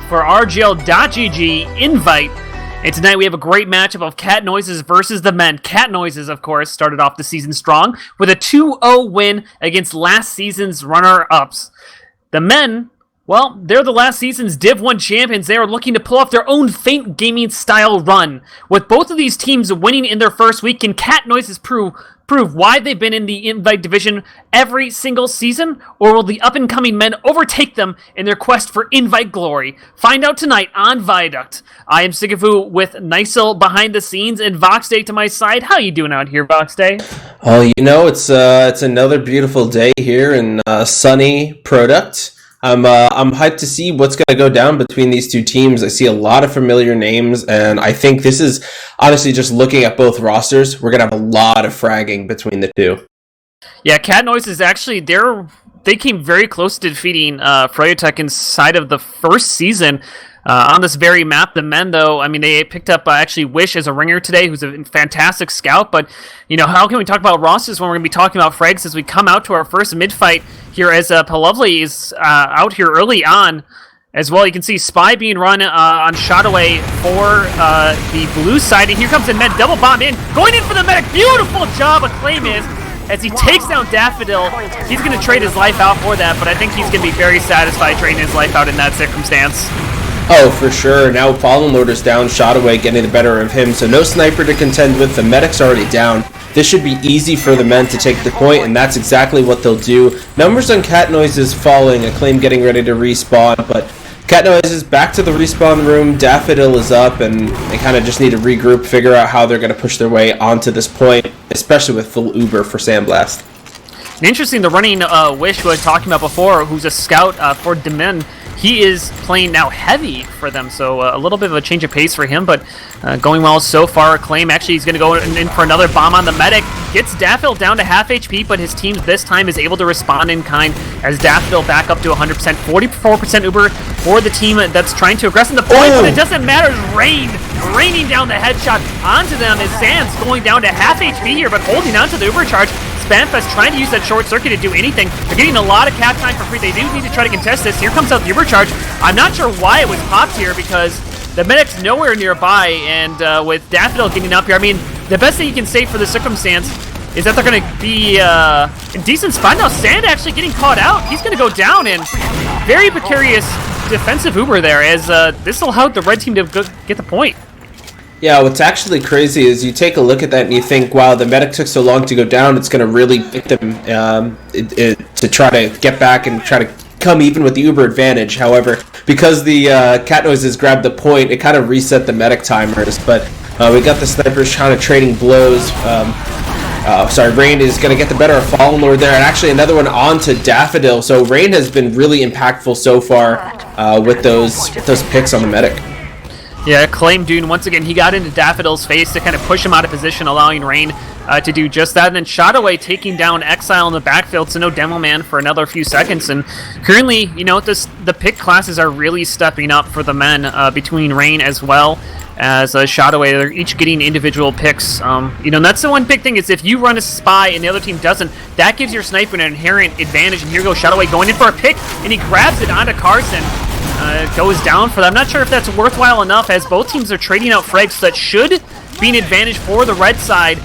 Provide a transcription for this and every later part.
for RGL.GG Invite. And tonight we have a great matchup of Cat Noises versus the Men. Cat Noises, of course, started off the season strong with a 2-0 win against last season's runner-ups. The Men, well, they're the last season's Div 1 champions. They are looking to pull off their own Faint Gaming style run. With both of these teams winning in their first week, can Cat Noises prove why they've been in the Invite division every single season, or will the up-and-coming Men overtake them in their quest for Invite glory? Find out tonight on Viaduct. I am sigafoo with Nicel behind the scenes and VoxDei to my side. How you doing out here, VoxDei? Oh, you know, it's another beautiful day here in sunny Product. I'm hyped to see what's going to go down between these two teams. I see a lot of familiar names, and I think this is, honestly, just looking at both rosters, we're going to have a lot of fragging between the two. Yeah, Cat Noise is actually, they came very close to defeating Viaduct inside of the first season on this very map. The Men, though, I mean, they picked up actually Wish as a ringer today, who's a fantastic scout, but, you know, how can we talk about rosters when we're going to be talking about frags as we come out to our first mid-fight here as Palovli is out here early on as well. You can see Spy being run on Shotaway for the blue side, and here comes the Men, double bomb in, going in for the medic. Beautiful job Acclaim is as he takes down Daffodil. He's going to trade his life out for that, but I think he's going to be very satisfied trading his life out in that circumstance. Oh, for sure. Now Fallen Lorder's down, Shotaway getting the better of him, so no sniper to contend with. The medic's already down. This should be easy for the Men to take the point, and that's exactly what they'll do. Numbers on Cat Noises falling, Acclaim getting ready to respawn, but Cat Noises back to the respawn room, Daffodil is up, and they kind of just need to regroup, figure out how they're going to push their way onto this point, especially with full Uber for Sandblast. And interesting, the running Wish we were talking about before, who's a scout for Demen, he is playing now heavy for them, so a little bit of a change of pace for him, but going well so far. Acclaim actually he's going to go in for another bomb on the medic. Gets Daffodil down to half HP, but his team this time is able to respond in kind as Daffodil back up to 100%. 44% Uber for the team that's trying to aggress in the point, but it doesn't matter. Raining down the headshot onto them as Sands going down to half HP here, but holding on to the Uber charge. Spamfest trying to use that short circuit to do anything. They're getting a lot of cap time for free. They do need to try to contest this. Here comes out the Ubercharge. I'm not sure why it was popped here because the medic's nowhere nearby, and with Daffodil getting up here, I mean, the best thing you can say for the circumstance is that they're going to be in decent spot. Now Sand actually getting caught out. He's going to go down, and very precarious defensive Uber there as this will help the red team to get the point. Yeah, what's actually crazy is you take a look at that and you think, wow, the medic took so long to go down, it's going to really beat them to try to get back and try to come even with the Uber advantage. However, because the Cat Noises grabbed the point, it kind of reset the medic timers, but we got the snipers kind of trading blows. Rain is going to get the better of Fallen Lord there, and actually another one onto Daffodil, so Rain has been really impactful so far with those picks on the medic. Yeah, Acclaim Dune, once again, he got into Daffodil's face to kind of push him out of position, allowing Rain to do just that. And then Shotaway taking down Exile in the backfield, so no Demo Man for another few seconds. And currently, you know, the pick classes are really stepping up for the Men between Rain as well as Shotaway. They're each getting individual picks. You know, and that's the one big thing is if you run a spy and the other team doesn't, that gives your sniper an inherent advantage. And here goes Shotaway going in for a pick, and he grabs it onto Carson. Goes down for that. I'm not sure if that's worthwhile enough as both teams are trading out frags, so that should be an advantage for the red side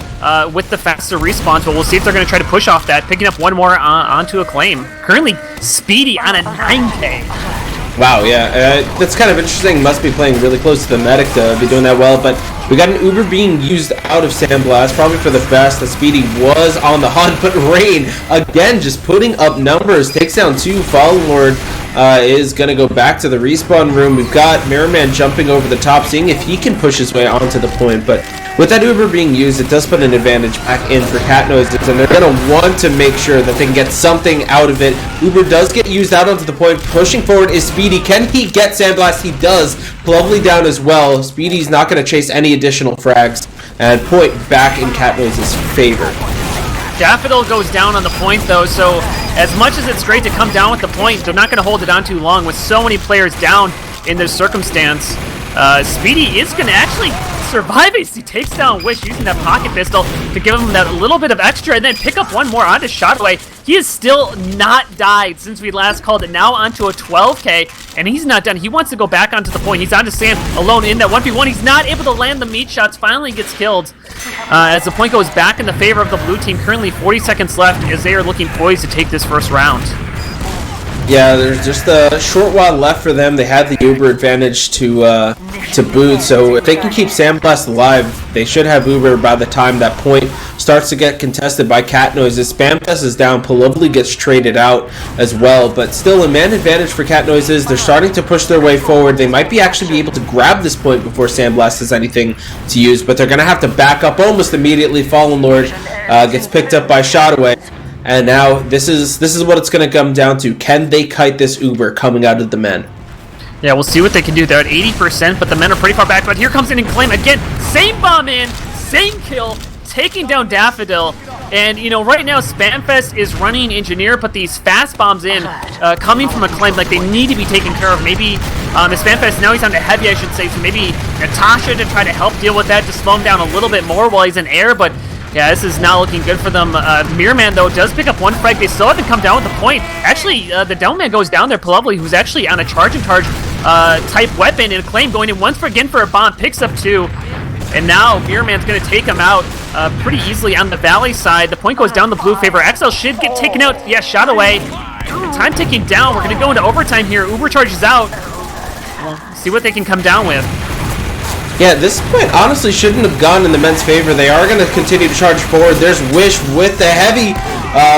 with the faster respawns, but we'll see if they're going to try to push off that, picking up one more onto Acclaim. Currently, Speedy on a 9K. Wow, yeah, that's kind of interesting. Must be playing really close to the medic to be doing that well, but we got an Uber being used out of Sandblast, probably for the best. The Speedy was on the hunt, but Rain, again, just putting up numbers, takes down 2. Fallen Lord is going to go back to the respawn room. We've got Mirrorman jumping over the top, seeing if he can push his way onto the point, but with that Uber being used, it does put an advantage back in for Cat Noises, and they're going to want to make sure that they can get something out of it. Uber does get used out onto the point. Pushing forward is Speedy. Can he get Sandblast? He does. Lovely down as well. Speedy's not going to chase any additional frags, and point back in Cat Noises' favor. Daffodil goes down on the point, though, so as much as it's great to come down with the point, they're not going to hold it on too long with so many players down in this circumstance. Speedy is going to actually survive as he takes down Wish using that pocket pistol to give him that little bit of extra and then pick up one more onto Shotaway. He has still not died since we last called it. Now onto a 12K. and he's not done. He wants to go back onto the point. He's onto Sam alone in that 1v1. He's not able to land the meat shots. Finally gets killed as the point goes back in the favor of the blue team. Currently 40 seconds left as they are looking poised to take this first round. Yeah, there's just a short while left for them. They had the Uber advantage to boot, so if they can keep Sandblast alive, they should have Uber by the time that point starts to get contested by Cat Noises. Spamfest is down, Palovely gets traded out as well, but still a man advantage for Cat Noises. They're starting to push their way forward. They might actually be able to grab this point before Sandblast has anything to use, but they're going to have to back up almost immediately. Fallen Lord gets picked up by Shotaway. And now this is what it's going to come down to. Can they kite this Uber coming out of the men? Yeah, we'll see what they can do. They're at 80%, but the men are pretty far back. But here comes in and Claim again. Same bomb in, same kill, taking down Daffodil. And, you know, right now Spamfest is running Engineer, but these fast bombs in, coming from Acclaim, like they need to be taken care of. Maybe Spamfest, now he's on to Heavy, I should say, so maybe Natasha to try to help deal with that, to slow him down a little bit more while he's in air, but yeah, this is not looking good for them. Mirrorman, though, does pick up one frag. They still haven't come down with the point. Actually, the downman goes down there, Palovely, who's actually on a charge type weapon, and Acclaim going in once again for a bomb, picks up two. And now Mirrorman's going to take him out pretty easily on the Valley side. The point goes down the blue favor. XL should get taken out. Yeah, shot away. Time ticking down. We're going to go into overtime here. Uber charges out. We'll see what they can come down with. Yeah, this point honestly shouldn't have gone in the men's favor. They are going to continue to charge forward. There's Wish with the Heavy,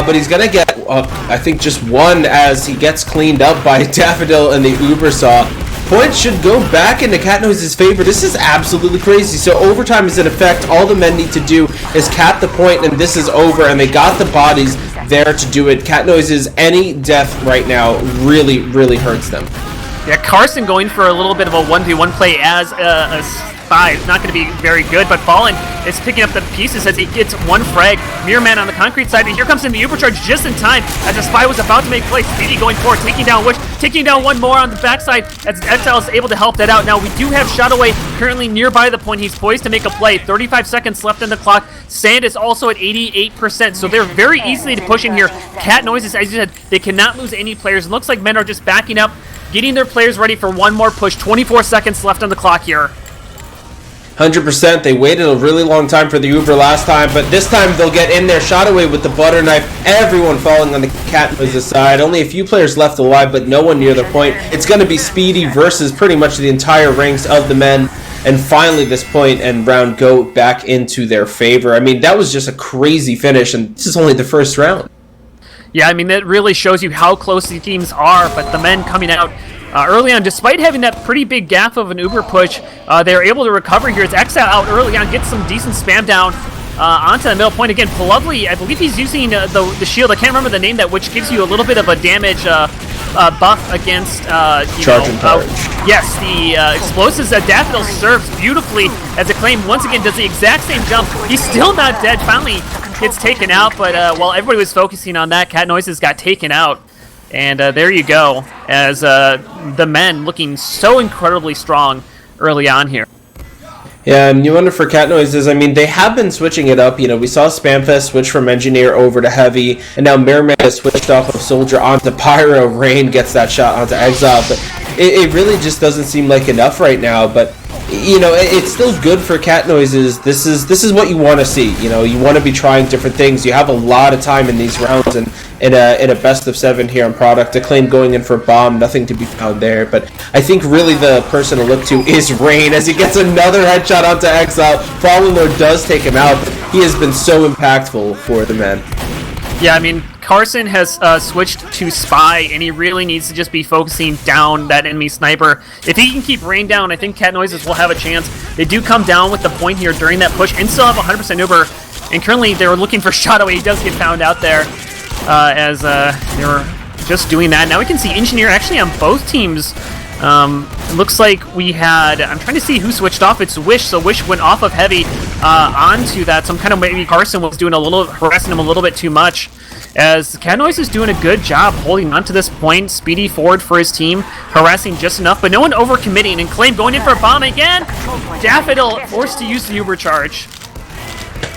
but he's going to get, I think, just one as he gets cleaned up by Daffodil and the Uber Saw. Points should go back into Cat Noise's favor. This is absolutely crazy. So overtime is in effect. All the men need to do is cap the point, and this is over, and they got the bodies there to do it. Cat Noise's any death right now really, really hurts them. Yeah, Carson going for a little bit of a 1v1 play as a spy. It's not going to be very good, but Fallen is picking up the pieces as he gets one frag. Mirrorman on the concrete side, and here comes in the Uber charge just in time as the spy was about to make play. Speedy going forward, taking down Wish, taking down one more on the backside as Exile is able to help that out. Now we do have Shotaway currently nearby the point. He's poised to make a play. 35 seconds left on the clock. Sand is also at 88%, so they're very easily to push in here. Cat Noises, as you said, they cannot lose any players. It looks like men are just backing up, getting their players ready for one more push. 24 seconds left on the clock here. 100%. They waited a really long time for the Uber last time, but this time they'll get in there. Shot away with the butter knife. Everyone falling on the Cat Noises side. Only a few players left alive, but no one near the point. It's going to be Speedy versus pretty much the entire ranks of the men. And finally, this point and round go back into their favor. I mean, that was just a crazy finish, and this is only the first round. Yeah, I mean, that really shows you how close these teams are, but the men coming out early on, despite having that pretty big gap of an Uber push, they are able to recover here. It's Exile out early on, gets some decent spam down onto the middle point. Again, Palovely, I believe he's using the shield. I can't remember the name, that which gives you a little bit of a damage buff against Charging power. Yes, the explosives that Daffodil serves beautifully as Acclaim once again does the exact same jump. He's still not dead. Finally gets taken out, but while everybody was focusing on that, Cat Noises got taken out. And there you go, as the men looking so incredibly strong early on here. Yeah, and you wonder for Cat Noises, I mean, they have been switching it up. You know, we saw Spamfest switch from Engineer over to Heavy, and now Mirrorman has switched off of Soldier onto Pyro. Rain gets that shot onto Exile, but it really just doesn't seem like enough right now. But you know, it's still good for Cat Noises. This is what you want to see. You know, you want to be trying different things. You have a lot of time in these rounds, and in a best of 7 here on Product. Acclaim going in for bomb, nothing to be found there. But I think really the person to look to is Rain as he gets another headshot onto Exile. Fallen Lord does take him out, but he has been so impactful for the men. Yeah, I mean, Carson has switched to Spy, and he really needs to just be focusing down that enemy sniper. If he can keep Rain down, I think Cat Noises will have a chance. They do come down with the point here during that push, and still have 100% Uber. And currently, they were looking for Shotaway. He does get found out there as they were just doing that. Now we can see Engineer actually on both teams. It looks like we had, I'm trying to see who switched off. It's Wish, so Wish went off of Heavy onto that. So I'm kind of maybe Carson was doing harassing him a little bit too much. As Cat Noise is doing a good job holding on to this point. Speedy forward for his team, harassing just enough, but no one overcommitting. And Claim going in for a bomb again. Daffodil forced to use the Uber charge.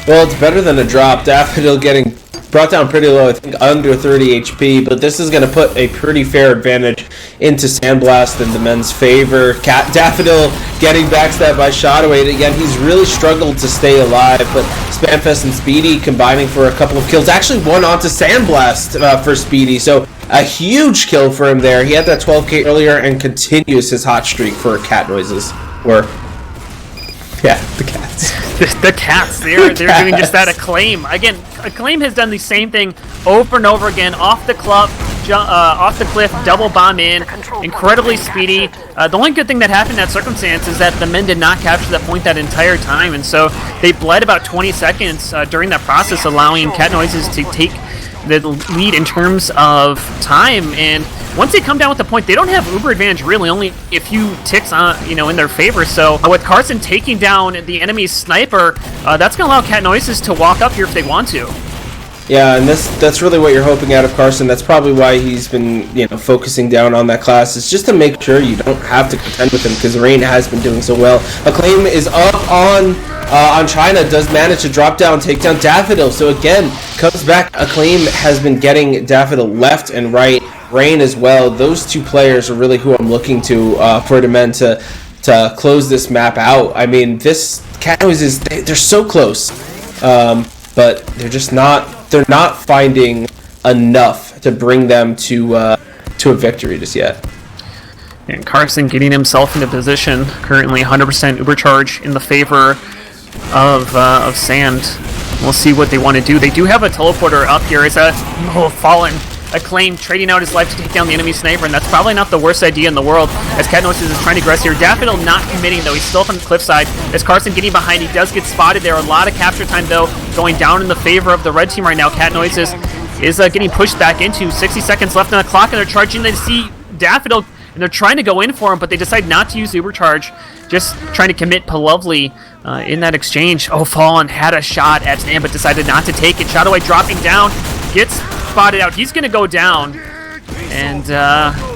Well, it's better than a drop. Daffodil getting brought down pretty low, I think under 30 HP, but this is going to put a pretty fair advantage into Sandblast in the men's favor. Daffodil getting backstabbed by Shotaway. Again, he's really struggled to stay alive, but Spamfest and Speedy combining for a couple of kills. Actually one onto Sandblast for Speedy, so a huge kill for him there. He had that 12k earlier and continues his hot streak for cat noises. Yeah, the cats. The cats. They're doing just that. Acclaim. Again, Acclaim has done the same thing over and over again. Off the cliff, double bomb in. Incredibly speedy. The only good thing that happened in that circumstance is that the men did not capture that point that entire time, and so they bled about 20 seconds during that process, allowing Cat Noises to take the lead in terms of time. And once they come down with the point, they don't have uber advantage really, only a few ticks on, in their favor. So with Carson taking down the enemy's sniper, that's going to allow Cat Noises to walk up here if they want to. Yeah, and that's really what you're hoping out of Carson. That's probably why he's been, focusing down on that class, is just to make sure you don't have to contend with him, because Rain has been doing so well. Acclaim is up on China, does manage to drop down, take down Daffodil. So again, comes back. Acclaim has been getting Daffodil left and right. Rain as well. Those two players are really who I'm looking to for the men to close this map out. I mean, this Cat Noises, they're so close, but they're just not. They're not finding enough to bring them to a victory just yet. And Carson getting himself into position, currently 100% Ubercharge in the favor of Sand. We'll see what they want to do. They do have a teleporter up here. It's a Fallen Acclaim trading out his life to take down the enemy sniper, and that's probably not the worst idea in the world, as Cat Noises is trying to aggress here. Daffodil not committing, though. He's still up on the cliffside. As Carson getting behind, he does get spotted there. A lot of capture time, though, going down in the favor of the red team right now. Cat Noises is getting pushed back into 60 seconds left on the clock, and they're charging. They see Daffodil, and they're trying to go in for him, but they decide not to use Ubercharge, just trying to commit Lovely in that exchange. Oh, Fallen had a shot at Stan, but decided not to take it. Shotaway dropping down, gets spotted out. He's going to go down, and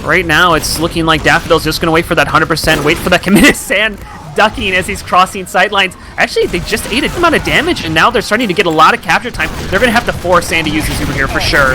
right now it's looking like Daffodil's just going to wait for that 100%, wait for that committed. Sand ducking as he's crossing sightlines. Actually, they just ate a amount of damage, and now they're starting to get a lot of capture time. They're going to have to force Sand to use his Uber here for sure.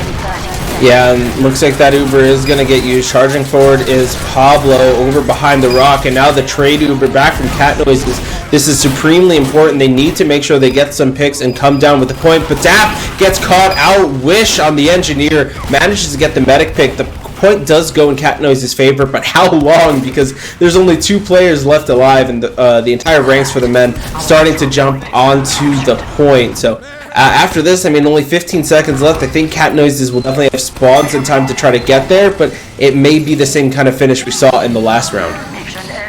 Yeah, and looks like that Uber is going to get used. Charging forward is Pablo over behind the rock, and now the trade Uber back from Cat Noises. This is supremely important. They need to make sure they get some picks and come down with the point, but Daff gets caught out. Wish on the engineer manages to get the medic pick. The point does go in Cat Noise's favor, but how long? Because there's only 2 players left alive, and the entire ranks for the men starting to jump onto the point. So after this, I mean, only 15 seconds left. I think Cat Noises will definitely have spawns in time to try to get there, but it may be the same kind of finish we saw in the last round.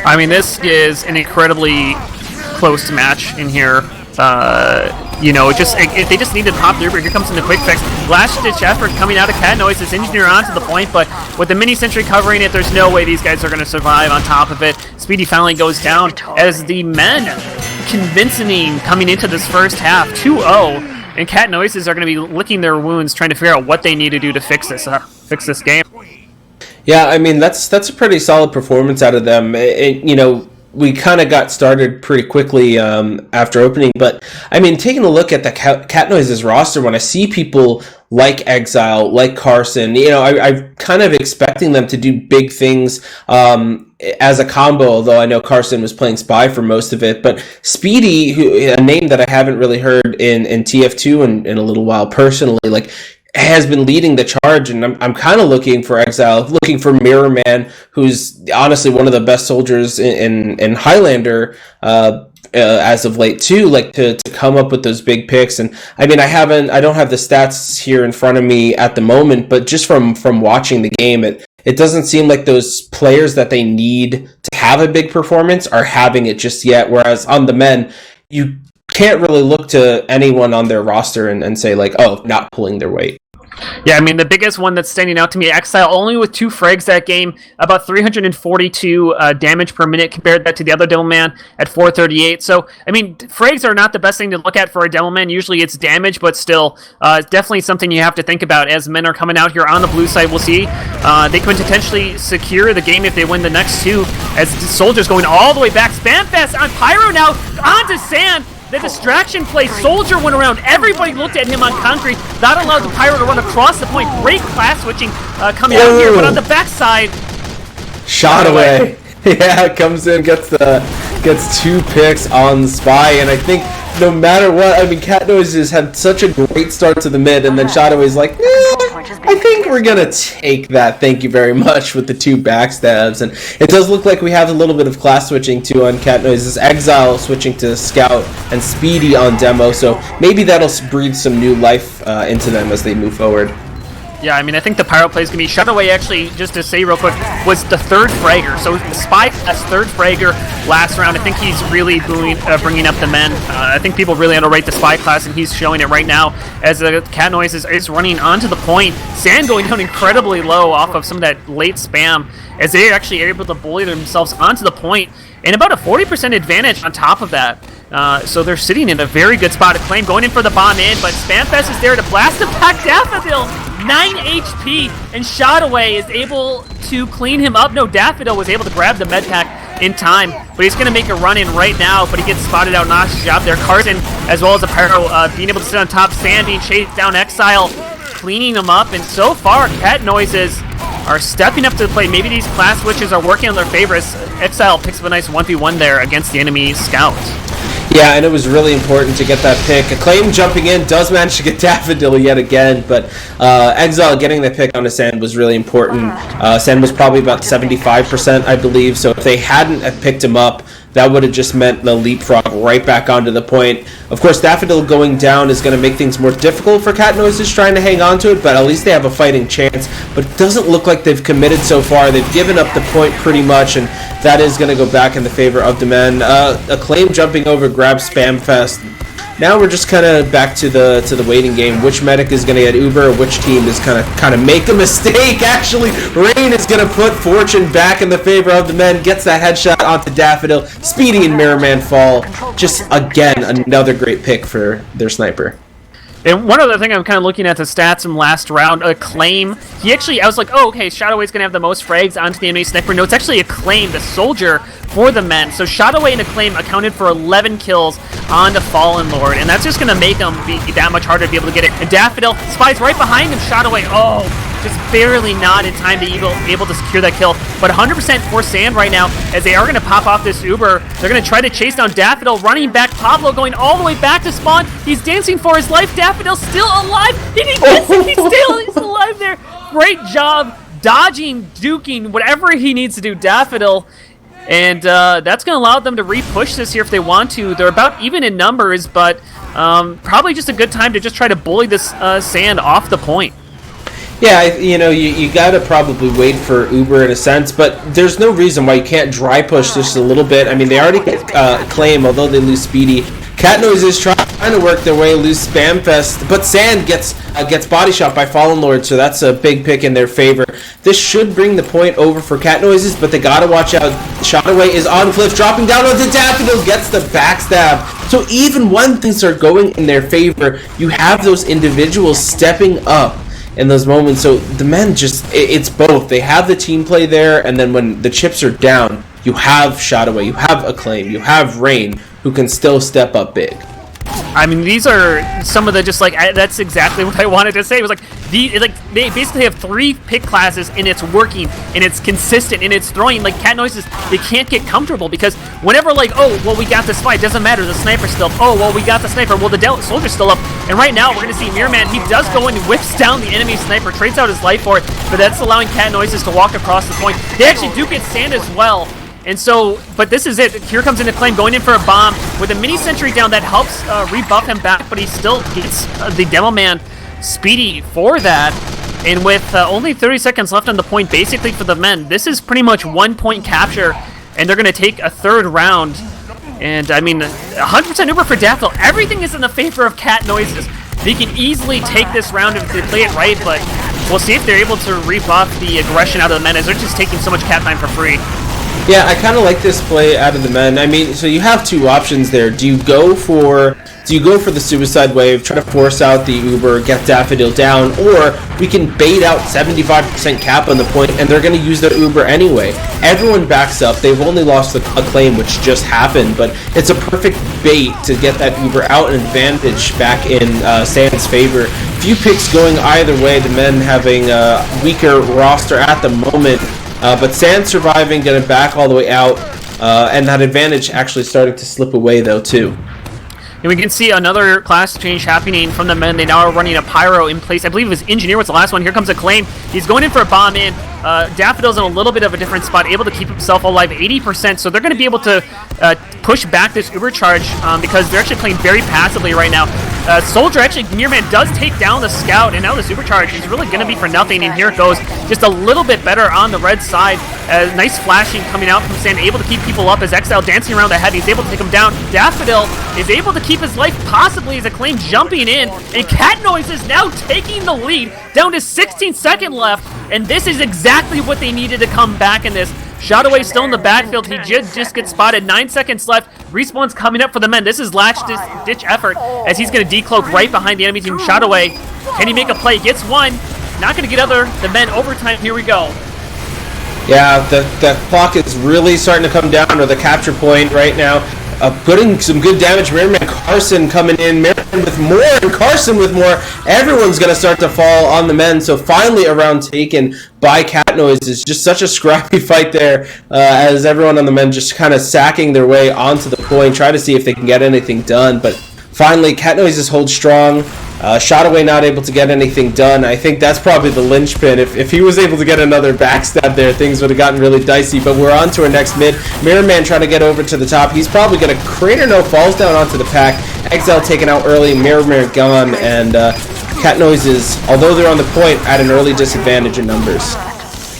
I mean, this is an incredibly close match in here. They just need to pop the Uber. Here comes in the quick fix. Last-ditch effort coming out of Cat Noises. Engineer onto the point, but with the mini-sentry covering it, there's no way these guys are going to survive on top of it. Speedy finally goes down as the men convincing coming into this first half, 2-0, and Cat Noises are going to be licking their wounds, trying to figure out what they need to do to fix this game. Yeah, I mean, that's a pretty solid performance out of them. We kind of got started pretty quickly after opening, but I mean, taking a look at the Cat Noises roster, when I see people like Exile, like Carson, I'm kind of expecting them to do big things as a combo, although I know Carson was playing Spy for most of it. But Speedy, a name that I haven't really heard in TF2 in a little while personally, has been leading the charge, and I'm kind of looking for Exile, looking for Mirror Man, who's honestly one of the best soldiers in Highlander as of late too, to come up with those big picks. And I mean, I don't have the stats here in front of me at the moment, but just from watching the game, it doesn't seem like those players that they need to have a big performance are having it just yet. Whereas on the men, you can't really look to anyone on their roster and say not pulling their weight. Yeah, I mean, the biggest one that's standing out to me, Exile, only with 2 frags that game, about 342 damage per minute, compared that to the other Devilman at 438. So, I mean, frags are not the best thing to look at for a Devilman. Usually it's damage, but still, it's definitely something you have to think about as men are coming out here on the blue side. We'll see. They could potentially secure the game if they win the next 2, as the soldiers going all the way back. Spamfest on Pyro now, onto Sand. The distraction play, Soldier went around, everybody looked at him on concrete, that allowed the Pyro to run across the point. Great class switching coming out here, but on the backside... Shot away. Yeah, comes in, gets 2 picks on the Spy, and I think no matter what, I mean, Cat Noises had such a great start to the mid, and then Shotaway's like, I think we're gonna take that, thank you very much, with the 2 backstabs, and it does look like we have a little bit of class switching too on Cat Noises. Exile switching to Scout, and Speedy on Demo, so maybe that'll breathe some new life into them as they move forward. Yeah, I mean, I think the Pyro play is going to be... Shutaway, actually, just to say real quick, was the 3rd fragger. So Spy as 3rd fragger last round. I think he's really bringing up the men. I think people really underrate the Spy class, and he's showing it right now as the Cat Noise is running onto the point. Sand going down incredibly low off of some of that late spam, as they actually are able to bully themselves onto the point, and about a 40% advantage on top of that. So they're sitting in a very good spot. Acclaim going in for the bomb in, but Spamfest is there to blast him back. Daffodil, 9 HP, and Shotaway is able to clean him up. No, Daffodil was able to grab the med pack in time, but he's going to make a run in right now, but he gets spotted out. Nice job there. Carson, as well as the Pyro, being able to sit on top. Sand being chased down. Exile cleaning him up, and so far, Cat Noises are stepping up to the plate. Maybe these class switches are working on their favorites. Exile picks up a nice 1v1 there against the enemy Scout. Yeah, and it was really important to get that pick. Acclaim jumping in does manage to get Daffodil yet again, but Exile getting the pick on the Sand was really important. Sand was probably about 75%, I believe, so if they hadn't have picked him up, that would have just meant the leapfrog right back onto the point. Of course, Daffodil going down is going to make things more difficult for Cat Noises trying to hang on to it, but at least they have a fighting chance. But it doesn't look like they've committed so far. They've given up the point pretty much, and that is going to go back in the favor of the men. Acclaim jumping over, grabs Spamfest. Now we're just kind of back to the waiting game. Which medic is going to get Uber, or which team is kind of make a mistake? Actually, Rain is going to put Fortune back in the favor of the men. Gets that headshot onto Daffodil. Speedy and Mirrorman fall. Just again another great pick for their sniper. And one other thing, I'm kind of looking at the stats from last round. Acclaim, he actually, I was like, oh, okay, Shadowway's going to have the most frags onto the enemy sniper. No, it's actually Acclaim, the soldier, for the men. So Shadowway and Acclaim accounted for 11 kills on the Fallen Lord, and that's just going to make them be that much harder to be able to get it. And Daffodil, Spy's right behind him. Shadowway, oh, just barely not in time to be able to secure that kill. But 100% for Sand right now, as they are going to pop off this Uber. They're going to try to chase down Daffodil, running back. Pablo going all the way back to spawn. He's dancing for his life. Daffodil's still alive. He gets it. He's alive there. Great job dodging, duking, whatever he needs to do, Daffodil. And that's going to allow them to re-push this here if they want to. They're about even in numbers, but probably just a good time to just try to bully this Sand off the point. Yeah, you gotta probably wait for Uber in a sense, but there's no reason why you can't dry push just a little bit. I mean, they already get Claim, although they lose Speedy. Cat Noises trying to work their way, lose Spamfest, but Sand gets body shot by Fallen Lord, so that's a big pick in their favor. This should bring the point over for Cat Noises, but they gotta watch out. Shotaway is on Cliff, dropping down onto Daffodil, gets the backstab. So even when things are going in their favor, you have those individuals stepping up in those moments. So the men it's both. They have the team play there, and then when the chips are down, you have Shotaway, you have Acclaim, you have Rain, who can still step up big. I mean, these are some of the that's exactly what I wanted to say. It was they basically have 3 pick classes, and it's working, and it's consistent, and it's throwing. Like, Cat Noises, they can't get comfortable, because whenever, like, oh, well, we got this fight, doesn't matter, the sniper's still up. Oh, well, we got the sniper, well, the soldier's still up. And right now, we're going to see Mirrorman, he does go and whips down the enemy sniper, trades out his life for it, but that's allowing Cat Noises to walk across the point. They actually do get Sand as well. And so, but this is it. Here comes an Acclaim going in for a bomb with a mini sentry down that helps rebuff him back, but he still gets the Demo Man Speedy for that. And with only 30 seconds left on the point, basically for the men, this is pretty much 1 point capture, and they're going to take a 3rd round. And I mean, 100% Uber for Daffodil. Everything is in the favor of Cat Noises. They can easily take this round if they play it right, but we'll see if they're able to rebuff the aggression out of the men, as they're just taking so much cat time for free. Yeah, I kind of like this play out of the men. I mean, so you have 2 options there. Do you go for Do you go for the suicide wave, try to force out the Uber, get Daffodil down, or we can bait out 75% cap on the point, and they're going to use their Uber anyway. Everyone backs up. They've only lost a claim, which just happened, but it's a perfect bait to get that Uber out and advantage back in Sand's favor. Few picks going either way, the men having a weaker roster at the moment, but Sand surviving, getting back all the way out, and that advantage actually starting to slip away though too. And we can see another class change happening from the men. They now are running a Pyro in place. I believe it was Engineer was the last one. Here comes a claim. He's going in for a bomb in. Daffodil's in a little bit of a different spot, able to keep himself alive 80%, so they're going to be able to push back this Uber charge because they're actually playing very passively right now. Soldier, actually, Mirman does take down the Scout, and now this Uber charge is really going to be for nothing, and here it goes. Just a little bit better on the red side. Nice flashing coming out from Sand, able to keep people up as Exile dancing around the head. He's able to take him down. Daffodil is able to keep his life possibly as a claim jumping in, and Cat Noise is now taking the lead down to 16 seconds left, and this is exactly what they needed to come back in this. Shotaway still in the backfield. He just gets spotted. 9 seconds left. Respawn's coming up for the men. This is latch ditch effort as he's going to decloak right behind the enemy team. Shotaway, can he make a play? Gets one. Not going to get the men overtime. Here we go. Yeah, the clock is really starting to come down, or the capture point right now. Putting some good damage. Merriman Carson coming in. Merriman with more and Carson with more. Everyone's going to start to fall on the men. So finally a round taken by Cat Noise. It's just such a scrappy fight there as everyone on the men just kind of sacking their way onto the point, try to see if they can get anything done. But finally, Cat Noises hold strong. Shotaway not able to get anything done. I think that's probably the linchpin. If he was able to get another backstab there, things would have gotten really dicey. But we're on to our next mid. Mirrorman trying to get over to the top. He's probably going to Crater No falls down onto the pack. Exile taken out early. Mirrorman gone. And Cat Noises, although they're on the point, at an early disadvantage in numbers.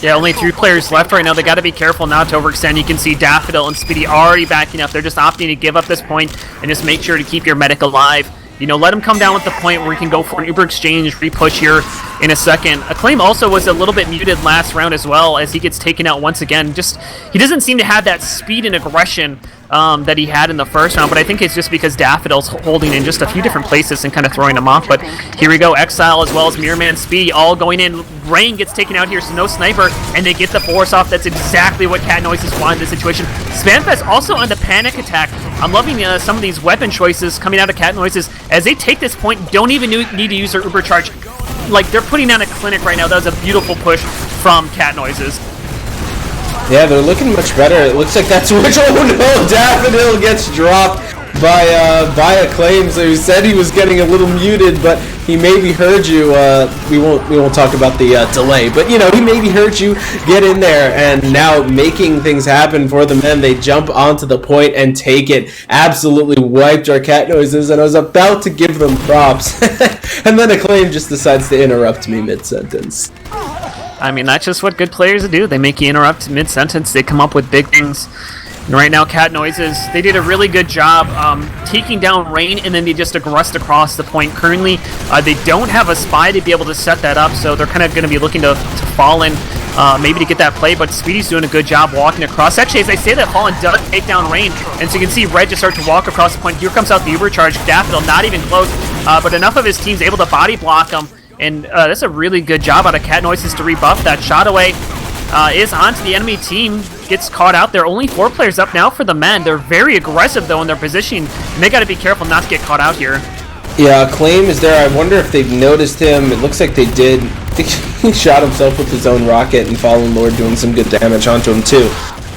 Yeah, only 3 players left right now. They got to be careful not to overextend. You can see Daffodil and Speedy already backing up. They're just opting to give up this point and just make sure to keep your medic alive. You know, let him come down with the point where he can go for an Uber exchange, repush here in a second. Acclaim also was a little bit muted last round as well as he gets taken out once again. Just, he doesn't seem to have that speed and aggression that he had in the first round, but I think it's just because Daffodil's holding in just a few different places and kind of throwing him off. But here we go, Exile as well as Mirrorman, Speedy all going in. Rain gets taken out here, so no sniper, and they get the force off. That's exactly what Cat Noises want in this situation. Spamfest also on the panic attack. I'm loving some of these weapon choices coming out of Cat Noises as they take this point, don't even need to use their Uber charge. Like, they're putting on a clinic right now. That was a beautiful push from Cat Noises. Yeah, they're looking much better. It looks like that's which. Oh no, Daffodil gets dropped by Acclaim. So he said he was getting a little muted, but he maybe heard you. We won't talk about the delay, but you know, he maybe heard you get in there, and now making things happen for the men. They jump onto the point and take it. Absolutely wiped our Cat Noises, and I was about to give them props, and then Acclaim just decides to interrupt me mid-sentence. I mean, that's just what good players do. They make you interrupt mid-sentence. They come up with big things. And right now, Cat Noises, they did a really good job taking down Rain, and then they just aggressed across the point. Currently, they don't have a spy to be able to set that up, so they're kind of going to be looking to fall in, maybe to get that play, but Speedy's doing a good job walking across. Actually, as I say that, Fallen does take down Rain, and so you can see Red just start to walk across the point. Here comes out the Uber charge. Daffodil not even close, but enough of his team's able to body block him. And that's a really good job out of Cat Noises to rebuff that. Shotaway is onto the enemy team, gets caught out there. Only 4 players up now for the men. They're very aggressive, though, in their positioning, and they got to be careful not to get caught out here. Yeah, Acclaim is there. I wonder if they've noticed him. It looks like they did. I think he shot himself with his own rocket, and Fallen Lord doing some good damage onto him, too.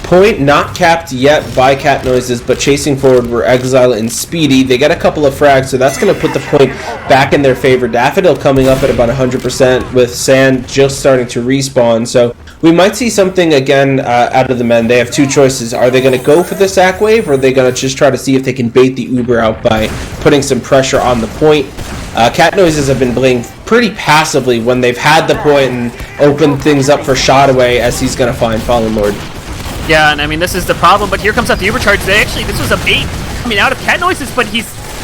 Point not capped yet by Cat Noises, but chasing forward were Exile and Speedy. They get a couple of frags, so that's going to put the point back in their favor. Daffodil coming up at about 100% with Sand just starting to respawn, so we might see something again out of the men. They have 2 choices. Are they going to go for the sack wave, or are they going to just try to see if they can bait the Uber out by putting some pressure on the point? Cat Noises have been playing pretty passively when they've had the point and opened things up for Shotaway, as he's going to find Fallen Lord. Yeah, and I mean, this is the problem, but here comes out the Uber charge. This was a bait coming out of Cat Noises, but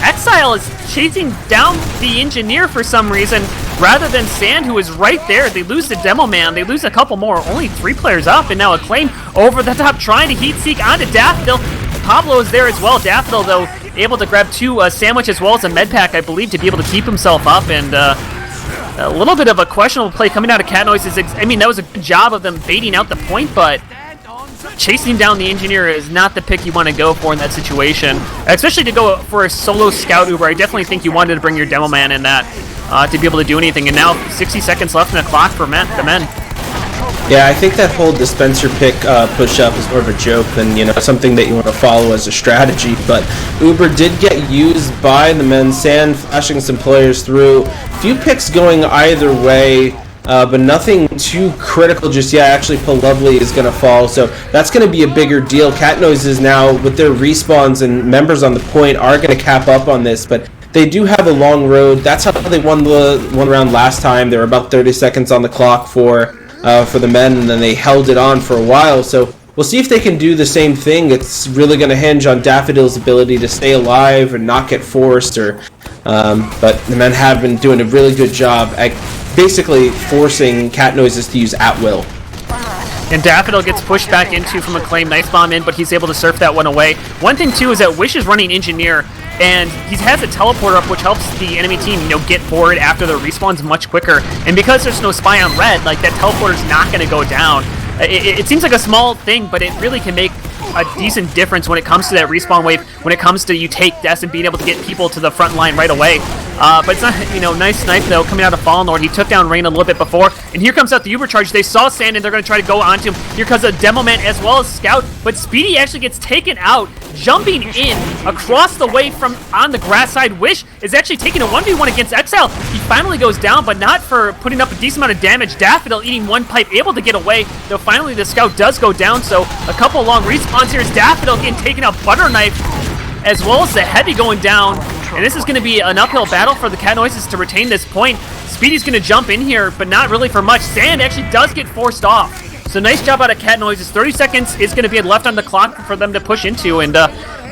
Exile is chasing down the Engineer for some reason, rather than Sand, who is right there. They lose the Demo Man, they lose a couple more, only 3 players up, and now Acclaim over the top, trying to heat seek onto Daffodil. Pablo is there as well. Daffodil, though, able to grab 2 sandwich as well as a med pack, I believe, to be able to keep himself up. And a little bit of a questionable play coming out of Cat Noises. I mean, that was a good job of them baiting out the point, but chasing down the engineer is not the pick you want to go for in that situation. Especially to go for a solo scout Uber, I definitely think you wanted to bring your demo man in that to be able to do anything. And now 60 seconds left in the clock for the men. Yeah, I think that whole dispenser pick push-up is more of a joke than, something that you want to follow as a strategy. But Uber did get used by the men. Sand flashing some players through. Few picks going either way, but nothing too critical just yet. Actually, Lovely is going to fall, so that's going to be a bigger deal. Cat Noises now, with their respawns and members on the point, are going to cap up on this, but they do have a long road. That's how they won the one round last time. There were about 30 seconds on the clock for the men, and then they held it on for a while. So we'll see if they can do the same thing. It's really going to hinge on Daffodil's ability to stay alive and not get forced. But the men have been doing a really good job at basically forcing Cat Noises to use at will. And Daffodil gets pushed back into from Acclaim. Nice bomb in, but he's able to surf that one away. One thing, too, is that Wish is running Engineer, and he has a teleporter up, which helps the enemy team, get forward after the respawns much quicker. And because there's no spy on red, that teleporter's not going to go down. It seems like a small thing, but it really can make a decent difference when it comes to that respawn wave, when it comes to you take deaths and being able to get people to the front line right away. But it's not, nice snipe, though, coming out of Fallen Lord. He took down Rain a little bit before, and here comes out the Uber Charge. They saw Sand, and they're going to try to go onto him. Here comes a Demo Man as well as Scout, but Speedy actually gets taken out, jumping in across the way from on the grass side. Wish is actually taking a 1v1 against Exile. He finally goes down, but not for putting up a decent amount of damage. Daffodil eating one pipe, able to get away, though finally the Scout does go down, so a couple long respawns here. Daffodil getting taken out, Butter Knife, as well as the Heavy going down. And this is going to be an uphill battle for the Cat Noises to retain this point. Speedy's going to jump in here, but not really for much. Sand actually does get forced off. So nice job out of Cat Noises. 30 seconds is going to be left on the clock for them to push into, and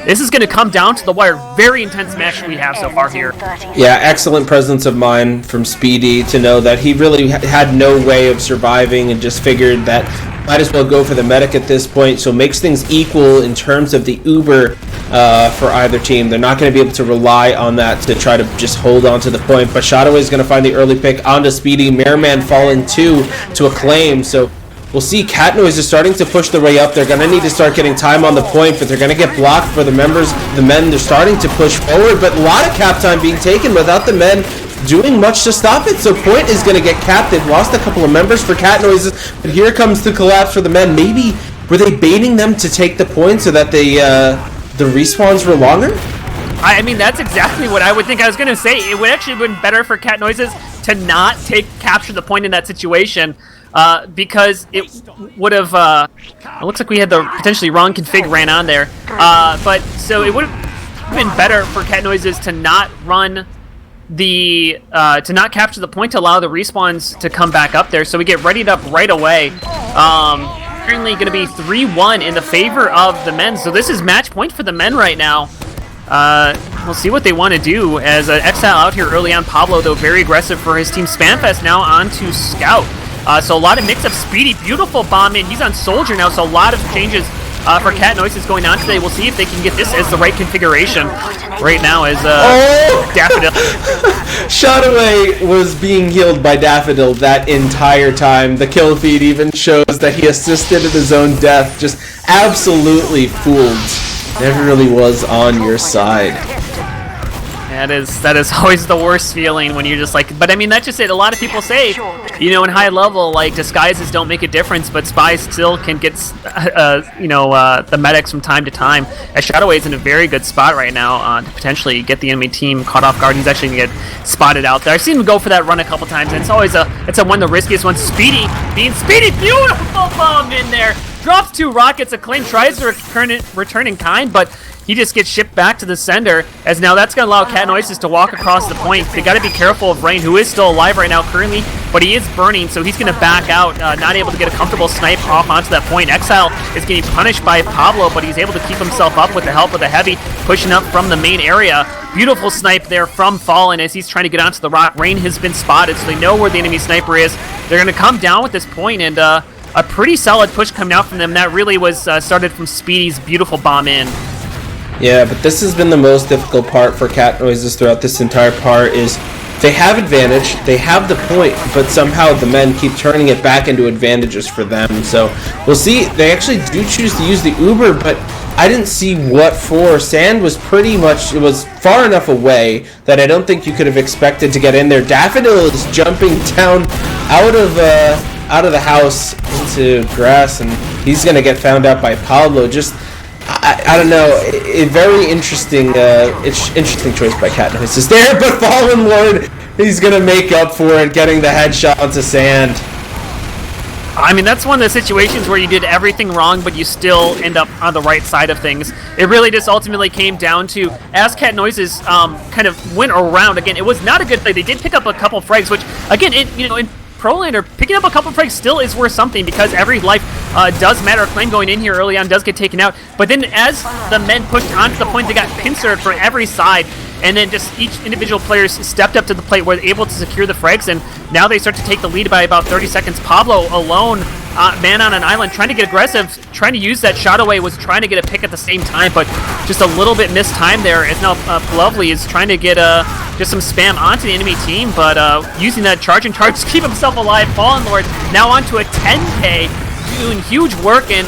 this is going to come down to the wire. Very intense match we have so far here. Yeah, excellent presence of mind from Speedy to know that he really had no way of surviving and just figured that might as well go for the medic at this point, so makes things equal in terms of the Uber for either team. They're not going to be able to rely on that to try to just hold on to the point, but Shadowway is going to find the early pick onto Speedy. Merman falling to Acclaim, so we'll see Cat Noise is starting to push their way up. They're going to need to start getting time on the point, but they're going to get blocked for the members. The men, they're starting to push forward, but a lot of cap time being taken without the men doing much to stop it. So point is going to get capped. They've lost a couple of members for Cat Noises, but here comes the collapse for the men. Maybe were they baiting them to take the point so that they the respawns were longer? I mean, that's exactly what I would think. I was going to say, it would actually have been better for Cat Noises to not capture the point in that situation. Because it would have, it looks like we had the potentially wrong config ran on there, but so it would have been better for Cat Noises to not run the, to not capture the point to allow the respawns to come back up there, so we get readied up right away. Currently going to be 3-1 in the favor of the men, so this is match point for the men right now. We'll see what they want to do as Exile out here early on. Pablo, though, very aggressive for his team. Spamfest now on to Scout. So a lot of mix-up. Speedy, beautiful bomb in. He's on Soldier now, so a lot of changes for Cat Noises going on today. We'll see if they can get this as the right configuration. Right now as Daffodil. Shadowway was being healed by Daffodil that entire time. The kill feed even shows that he assisted in his own death. Just absolutely fooled. Never really was on your side. That is always the worst feeling when you're just like, but I mean, that's just it. A lot of people say, in high level, disguises don't make a difference, but spies still can get, the medics from time to time. As Shadowway is in a very good spot right now to potentially get the enemy team caught off guard. He's actually going to get spotted out there. I've seen him go for that run a couple times, and it's always one of the riskiest ones. Speedy, being Speedy, beautiful bomb in there. Drops 2 rockets. Acclaim tries to return in kind, but he just gets shipped back to the sender, as now that's going to allow Cat Noises to walk across the point. They got to be careful of Rain, who is still alive right now currently, but he is burning, so he's going to back out, not able to get a comfortable snipe off onto that point. Exile is getting punished by Pablo, but he's able to keep himself up with the help of the Heavy, pushing up from the main area. Beautiful snipe there from Fallen as he's trying to get onto the rock. Rain has been spotted, so they know where the enemy sniper is. They're going to come down with this point, and a pretty solid push coming out from them. That really was started from Speedy's beautiful bomb in. Yeah, but this has been the most difficult part for Cat Noises throughout this entire part is they have advantage, they have the point, but somehow the men keep turning it back into advantages for them. So we'll see. They actually do choose to use the Uber, but I didn't see what for. Sand was pretty much, it was far enough away that I don't think you could have expected to get in there. Daffodil is jumping down out of the house into grass, and he's going to get found out by Pablo. Just I don't know, a very interesting interesting choice by Cat Noises there, but Fallen Lord, he's gonna make up for it, getting the headshot onto Sand. I mean, that's one of the situations where you did everything wrong, but you still end up on the right side of things. It really just ultimately came down to, as Cat Noises kind of went around, again, it was not a good play. They did pick up a couple frags, which, again, in Prolander, picking up a couple frags still is worth something because every life does matter. Claim going in here early on does get taken out, but then as the men pushed onto the point, they got pincered for every side, and then just each individual player stepped up to the plate, were able to secure the frags, and now they start to take the lead by about 30 seconds. Pablo alone, man on an island, trying to get aggressive, trying to use that shot away, was trying to get a pick at the same time, but just a little bit missed time there, as now Lovely is trying to get just some spam onto the enemy team, but using that charge and charge to keep himself alive. Fallen Lord now onto a 10K, doing huge work, and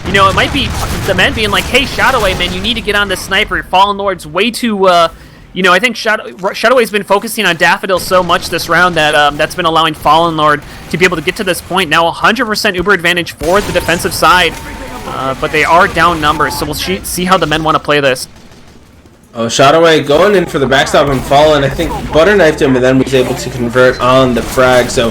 it might be the men being like, hey, Shadowway, man, you need to get on this sniper. Fallen Lord's way too, I think Shadowway's been focusing on Daffodil so much this round that that's been allowing Fallen Lord to be able to get to this point. Now 100% Uber advantage for the defensive side, but they are down numbers, so we'll see how the men want to play this. Oh, Shadowway going in for the backstop and Fallen. I think butter knifed him and then was able to convert on the frag, so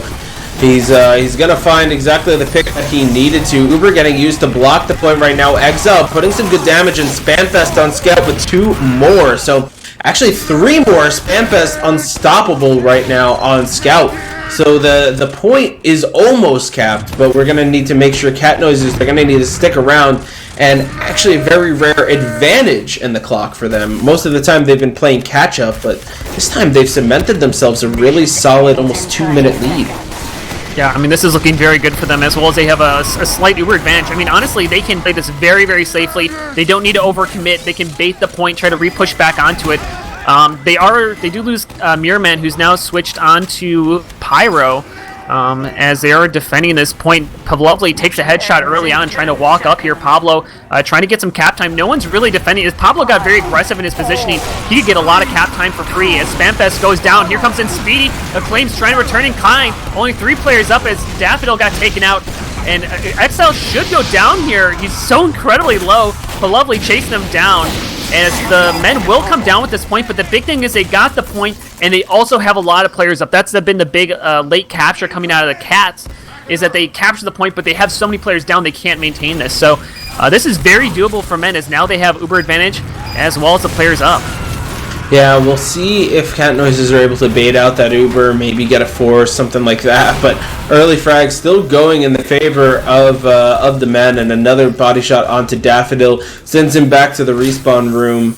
he's gonna find exactly the pick that he needed to. Uber getting used to block the point right now. Exile putting some good damage, and Spamfest on Scout with 2 more. So actually 3 more. Spamfest unstoppable right now on Scout. So the point is almost capped, but we're gonna need to make sure Cat Noises, they're gonna need to stick around, and actually a very rare advantage in the clock for them. Most of the time they've been playing catch up, but this time they've cemented themselves a really solid, almost 2-minute lead. Yeah, I mean, this is looking very good for them, as well as they have a slight Uber advantage. I mean, honestly, they can play this very, very safely. They don't need to overcommit. They can bait the point, try to re-push back onto it. They do lose Mirrorman, who's now switched on to Pyro, as they are defending this point. Pavlovli takes a headshot early on, trying to walk up here. Pablo trying to get some cap time. No one's really defending. As Pablo got very aggressive in his positioning, he could get a lot of cap time for free. As Spamfest goes down, here comes in Speedy. Acclaim's trying to return in kind. Only 3 players up as Daffodil got taken out. And XL should go down here. He's so incredibly low. Pavlovli chasing him down, as the men will come down with this point, but the big thing is they got the point, and they also have a lot of players up. That's been the big late capture coming out of the Cats, is that they capture the point, but they have so many players down they can't maintain this. So this is very doable for men, as now they have Uber advantage as well as the players up. Yeah, we'll see if Cat Noises are able to bait out that Uber, maybe get a 4 or something like that, but early frag still going in the favor of the men, and another body shot onto Daffodil sends him back to the respawn room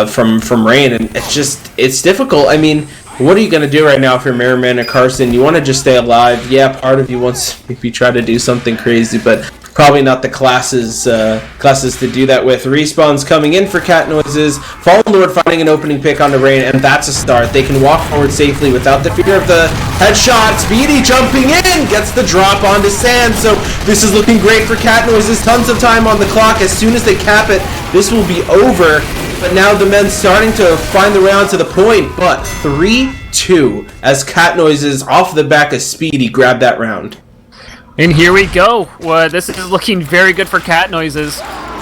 from Rain, and it's difficult. I mean, what are you going to do right now if you're Merriman and Carson? You want to just stay alive. Yeah, part of you wants to maybe try to do something crazy, but probably not the classes to do that with. Respawns coming in for Cat Noises. Fallen Lord finding an opening pick on the Rain, and that's a start. They can walk forward safely without the fear of the headshot. Speedy jumping in, gets the drop onto Sand, so this is looking great for Cat Noises. Tons of time on the clock. As soon as they cap it, this will be over. But now the men starting to find their way onto the point, but 3-2 as Cat Noises off the back of Speedy grab that round. And here we go. This is looking very good for Cat Noises,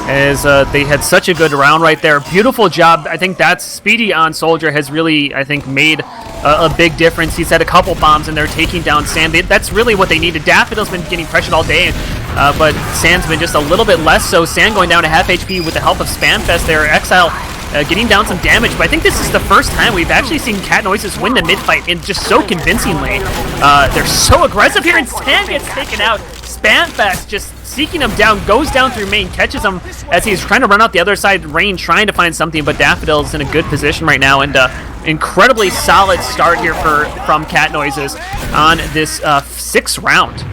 as they had such a good round right there. Beautiful job. I think that's Speedy on Soldier has really, I think, made a big difference. He's had a couple bombs, and they're taking down Sand. That's really what they needed. Daffodil's been getting pressured all day, but Sand's been just a little bit less so. Sand going down to half HP with the help of Spamfest there. Exile getting down some damage, but I think this is the first time we've actually seen Cat Noises win the mid-fight, and just so convincingly. They're so aggressive here, and Sand gets taken out. Spamfest just seeking him down, goes down through main, catches him as he's trying to run out the other side Rain, trying to find something, but Daffodil's in a good position right now, and incredibly solid start here from Cat Noises on this 6th round.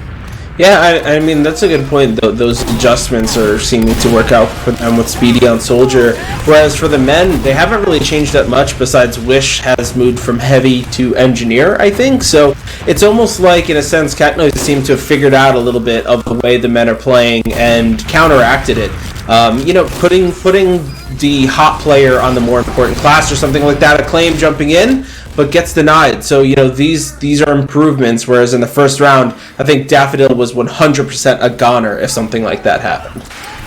Yeah, I mean, that's a good point. Those adjustments are seeming to work out for them with Speedy on Soldier. Whereas for the men, they haven't really changed that much, besides Wish has moved from Heavy to Engineer, I think. So it's almost like, in a sense, Cat Noise seemed to have figured out a little bit of the way the men are playing and counteracted it. Putting the hot player on the more important class or something like that, Acclaim jumping in, but gets denied. So, these are improvements, whereas in the first round, I think Daffodil was 100% a goner if something like that happened.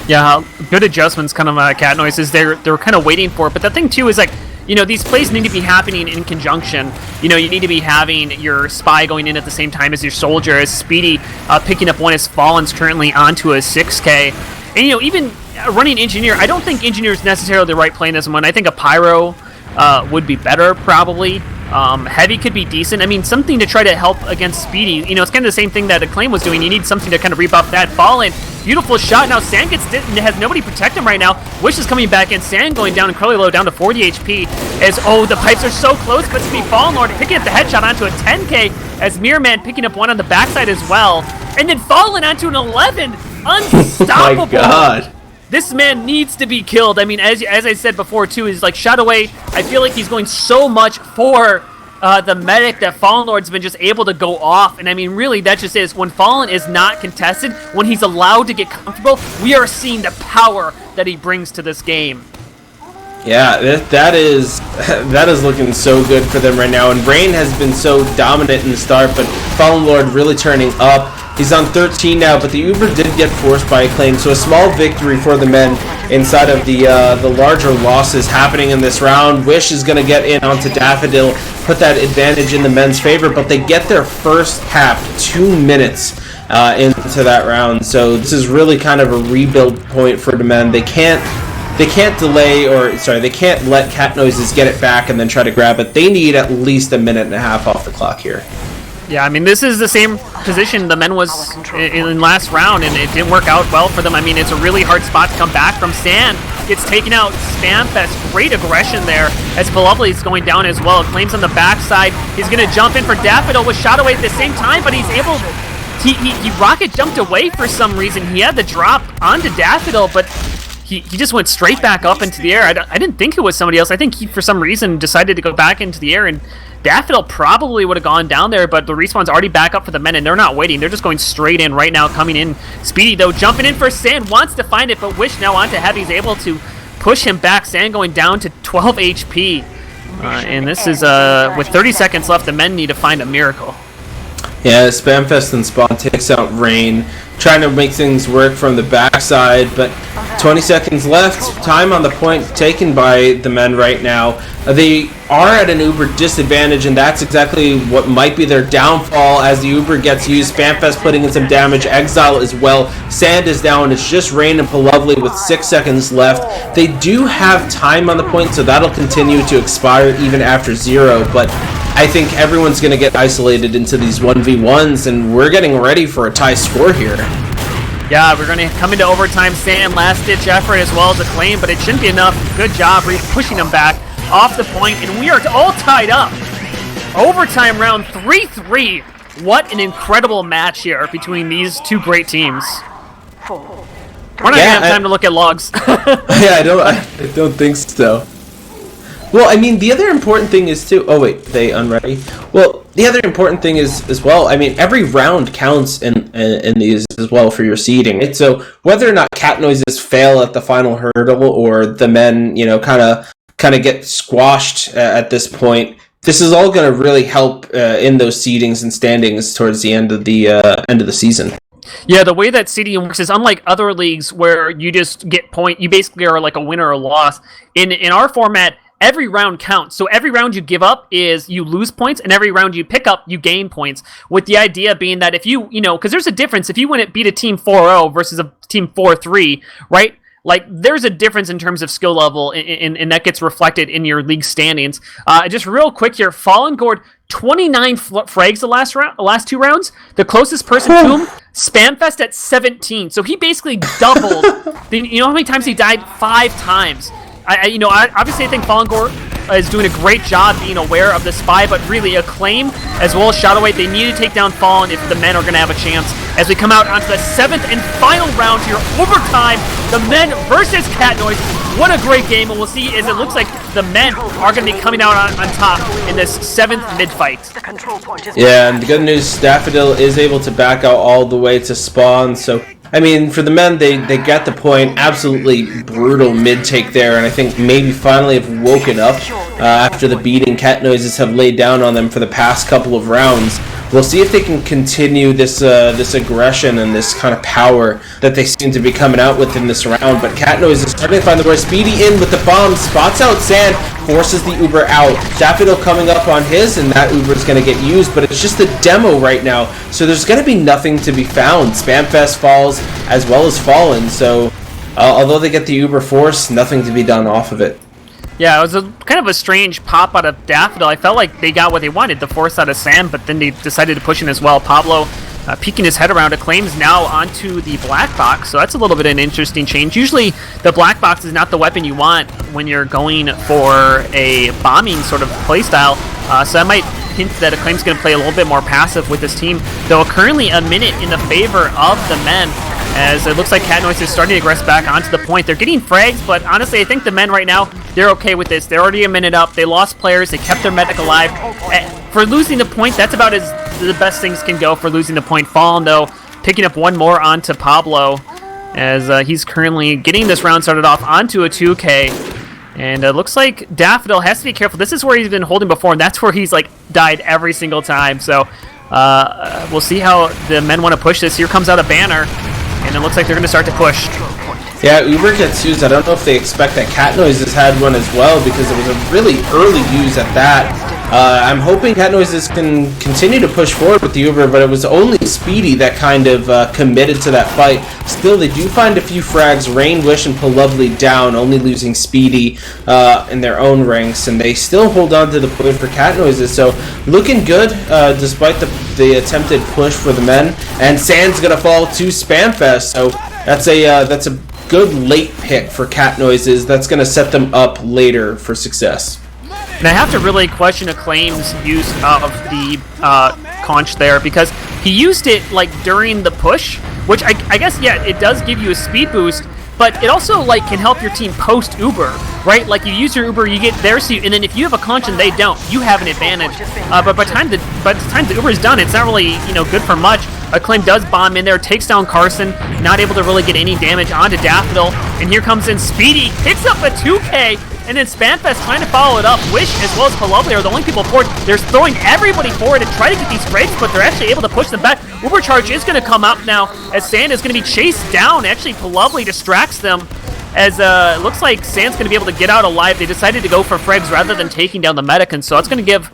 Yeah, good adjustments, kind of Cat Noises. They're kind of waiting for it. But the thing, too, is like, these plays need to be happening in conjunction. You need to be having your Spy going in at the same time as your Soldier, as Speedy picking up one as Fallen's currently onto a 6K. And, even running Engineer, I don't think Engineer is necessarily the right play in this one. I think a Pyro would be better, probably. Heavy could be decent. I mean, something to try to help against Speedy. It's kind of the same thing that Acclaim was doing. You need something to kind of rebuff that. Fallen, beautiful shot. Now Sand has nobody protect him right now. Wish is coming back in. Sand going down and Curly Low down to 40 HP. As, the pipes are so close, but Speedy Fallen Lord picking up the headshot onto a 10K. As Mirror Man picking up one on the backside as well. And then Fallen onto an 11. Unstoppable. Oh my god. This man needs to be killed. I mean, as I said before, too, is like shot away. I feel like he's going so much for the medic that Fallen Lord's been just able to go off. And I mean, really, that just is when Fallen is not contested, when he's allowed to get comfortable, we are seeing the power that he brings to this game. Yeah, that is looking so good for them right now. And Rain has been so dominant in the start, but Fallen Lord really turning up. He's on 13 now, but the Uber did get forced by Acclaim, so a small victory for the men inside of the larger losses happening in this round. Wish is going to get in onto Daffodil, put that advantage in the men's favor, but they get their first cap 2 minutes into that round. So this is really kind of a rebuild point for the men. They can't they can't let Cat Noises get it back and then try to grab it. They need at least a minute and a half off the clock here. Yeah, I mean, this is the same position the men was in last round, and it didn't work out well for them. I mean, it's a really hard spot to come back from. Sand gets taken out. Spamfest, great aggression there, as Belovely is going down as well. Claims on the backside. He's going to jump in for Daffodil, was shot away at the same time, but he's able to... He rocket jumped away for some reason. He had the drop onto Daffodil, but he just went straight back up into the air. I didn't think it was somebody else. I think he, for some reason, decided to go back into the air, and Daffodil probably would have gone down there, but the respawn's already back up for the men, and they're not waiting. They're just going straight in right now, coming in. Speedy, though, jumping in for Sand, wants to find it, but Wish now onto Heavy is able to push him back. Sand going down to 12 HP. And this is, with 30 seconds left, the men need to find a miracle. Yeah, Spamfest and Spawn takes out Rain, trying to make things work from the backside, but 20 seconds left. Time on the point taken by the men right now. They are at an Uber disadvantage, and that's exactly what might be their downfall as the Uber gets used. Spamfest putting in some damage, Exile as well. Sand is down. It's just Rain and Belovely with 6 seconds left. They do have time on the point, so that'll continue to expire even after 0, but I think everyone's going to get isolated into these 1v1s, and we're getting ready for a tie score here. Yeah, we're going to come into overtime. Sand, last-ditch effort as well as Acclaim, but it shouldn't be enough. Good job pushing them back off the point, and we are all tied up. Overtime round 3-3. What an incredible match here between these two great teams. We're not going to have time to look at logs. Yeah, I don't think so. Well, I mean, the other important thing is too... Oh, wait, they unready? Well, the other important thing is, as well, I mean, every round counts in these as well for your seeding, right? So whether or not Cat Noises fail at the final hurdle or the men, kind of get squashed at this point, this is all going to really help in those seedings and standings towards the end of the season. Yeah, the way that seeding works is unlike other leagues where you just get you basically are like a winner or loss. In our format, every round counts. So every round you give up is you lose points, and every round you pick up, you gain points. With the idea being that if you because there's a difference. If you beat a team 4-0 versus a team 4-3, right? Like, there's a difference in terms of skill level, and that gets reflected in your league standings. Just real quick here, Fallen Gord, 29 frags the last 2 rounds. The closest person to him, Spamfest at 17. So he basically doubled. You know how many times he died? 5 times. Obviously I think Fallen Gord is doing a great job being aware of the spy, but really Acclaim as well as Shadowway, they need to take down Fallen if the men are going to have a chance. As we come out onto the 7th and final round here, overtime, the men versus Cat Noise. What a great game, and we'll see as it looks like the men are going to be coming out on top in this 7th mid-fight. Yeah, and the good news, Daffodil is able to back out all the way to spawn, so I mean, for the men, they get the point. Absolutely brutal mid-take there, and I think maybe finally have woken up after the beating Cat Noises have laid down on them for the past couple of rounds. We'll see if they can continue this this aggression and this kind of power that they seem to be coming out with in this round. But Cat Noise is starting to find the way. Speedy in with the bomb, spots out Sand, forces the Uber out. Daffodil coming up on his, and that Uber is going to get used, but it's just a demo right now, so there's going to be nothing to be found. Spamfest falls as well as Fallen, so although they get the Uber force, nothing to be done off of it. Yeah, it was kind of a strange pop out of Daffodil. I felt like they got what they wanted, the force out of Sam, but then they decided to push in as well. Pablo peeking his head around. Acclaim's now onto the black box, so that's a little bit of an interesting change. Usually the black box is not the weapon you want when you're going for a bombing sort of playstyle, so that might hint that Acclaim's going to play a little bit more passive with this team, though currently a minute in the favor of the men, as it looks like Cat Noise is starting to aggress back onto the point. They're getting frags, but honestly, I think the men right now, they're okay with this. They're already a minute up. They lost players. They kept their medic alive. For losing the point, that's about as the best things can go for losing the point. Fallen, though, picking up one more onto Pablo, as he's currently getting this round started off onto a 2K. And it looks like Daffodil has to be careful. This is where he's been holding before, and that's where he's like died every single time. So we'll see how the men want to push this. Here comes out a banner, and it looks like they're going to start to push. Yeah, Uber gets used. I don't know if they expect that Cat Noises had one as well, because it was a really early use at that. I'm hoping Cat Noises can continue to push forward with the Uber, but it was only Speedy that kind of committed to that fight. Still, they do find a few frags. Rain, Wish, and Lovely down, only losing Speedy in their own ranks, and they still hold on to the point for Cat Noises. So, looking good, despite the attempted push for the men. And Sand's going to fall to Spamfest, so that's a good late pick for Cat Noises. That's going to set them up later for success. And I have to really question Acclaim's use of the conch there, because he used it like during the push, which I guess, yeah, it does give you a speed boost, but it also like can help your team post Uber, right? Like you use your Uber, you get there, and then if you have a conch and they don't, you have an advantage. But by the time the Uber is done, it's not really good for much. Acclaim does bomb in there, takes down Carson, not able to really get any damage onto Daffodil, and here comes in Speedy, picks up a 2K, and then Spamfest trying to follow it up. Wish as well as Palovely are the only people forward. They're throwing everybody forward to try to get these frags, but they're actually able to push them back. Ubercharge is going to come up now as Sand is going to be chased down. Actually, Palovely distracts them, as it looks like Sand's going to be able to get out alive. They decided to go for frags rather than taking down the medic, and so it's going to give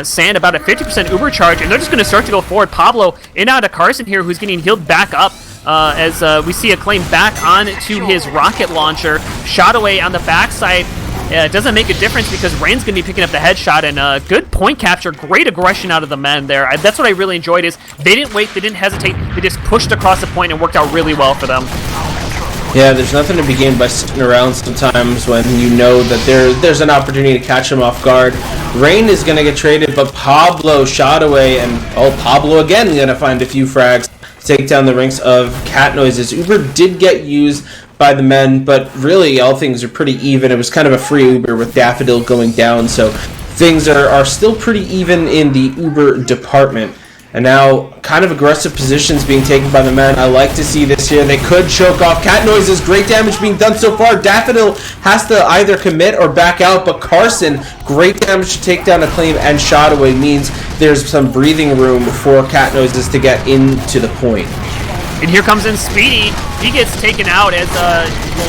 Sand about a 50% Ubercharge, and they're just going to start to go forward. Pablo in out of Carson here, who's getting healed back up. As we see Acclaim back onto his rocket launcher. Shot away on the backside. It doesn't make a difference because Rain's going to be picking up the headshot, and good point capture, great aggression out of the men there. That's what I really enjoyed, is they didn't wait, they didn't hesitate, they just pushed across the point and worked out really well for them. Yeah, there's nothing to be gained by sitting around sometimes when you know that there's an opportunity to catch him off guard. Rain is going to get traded, but Pablo shot away, and Pablo again going to find a few frags to take down the ranks of Cat Noises. Uber did get used by the men, but really all things are pretty even. It was kind of a free Uber with Daffodil going down, so things are still pretty even in the Uber department. And now, kind of aggressive positions being taken by the men. I like to see this here. They could choke off Cat Noises. Great damage being done so far. Daffodil has to either commit or back out, but Carson, great damage to take down Acclaim and shot away means there's some breathing room for Cat Noises to get into the point. And here comes in Speedy. He gets taken out as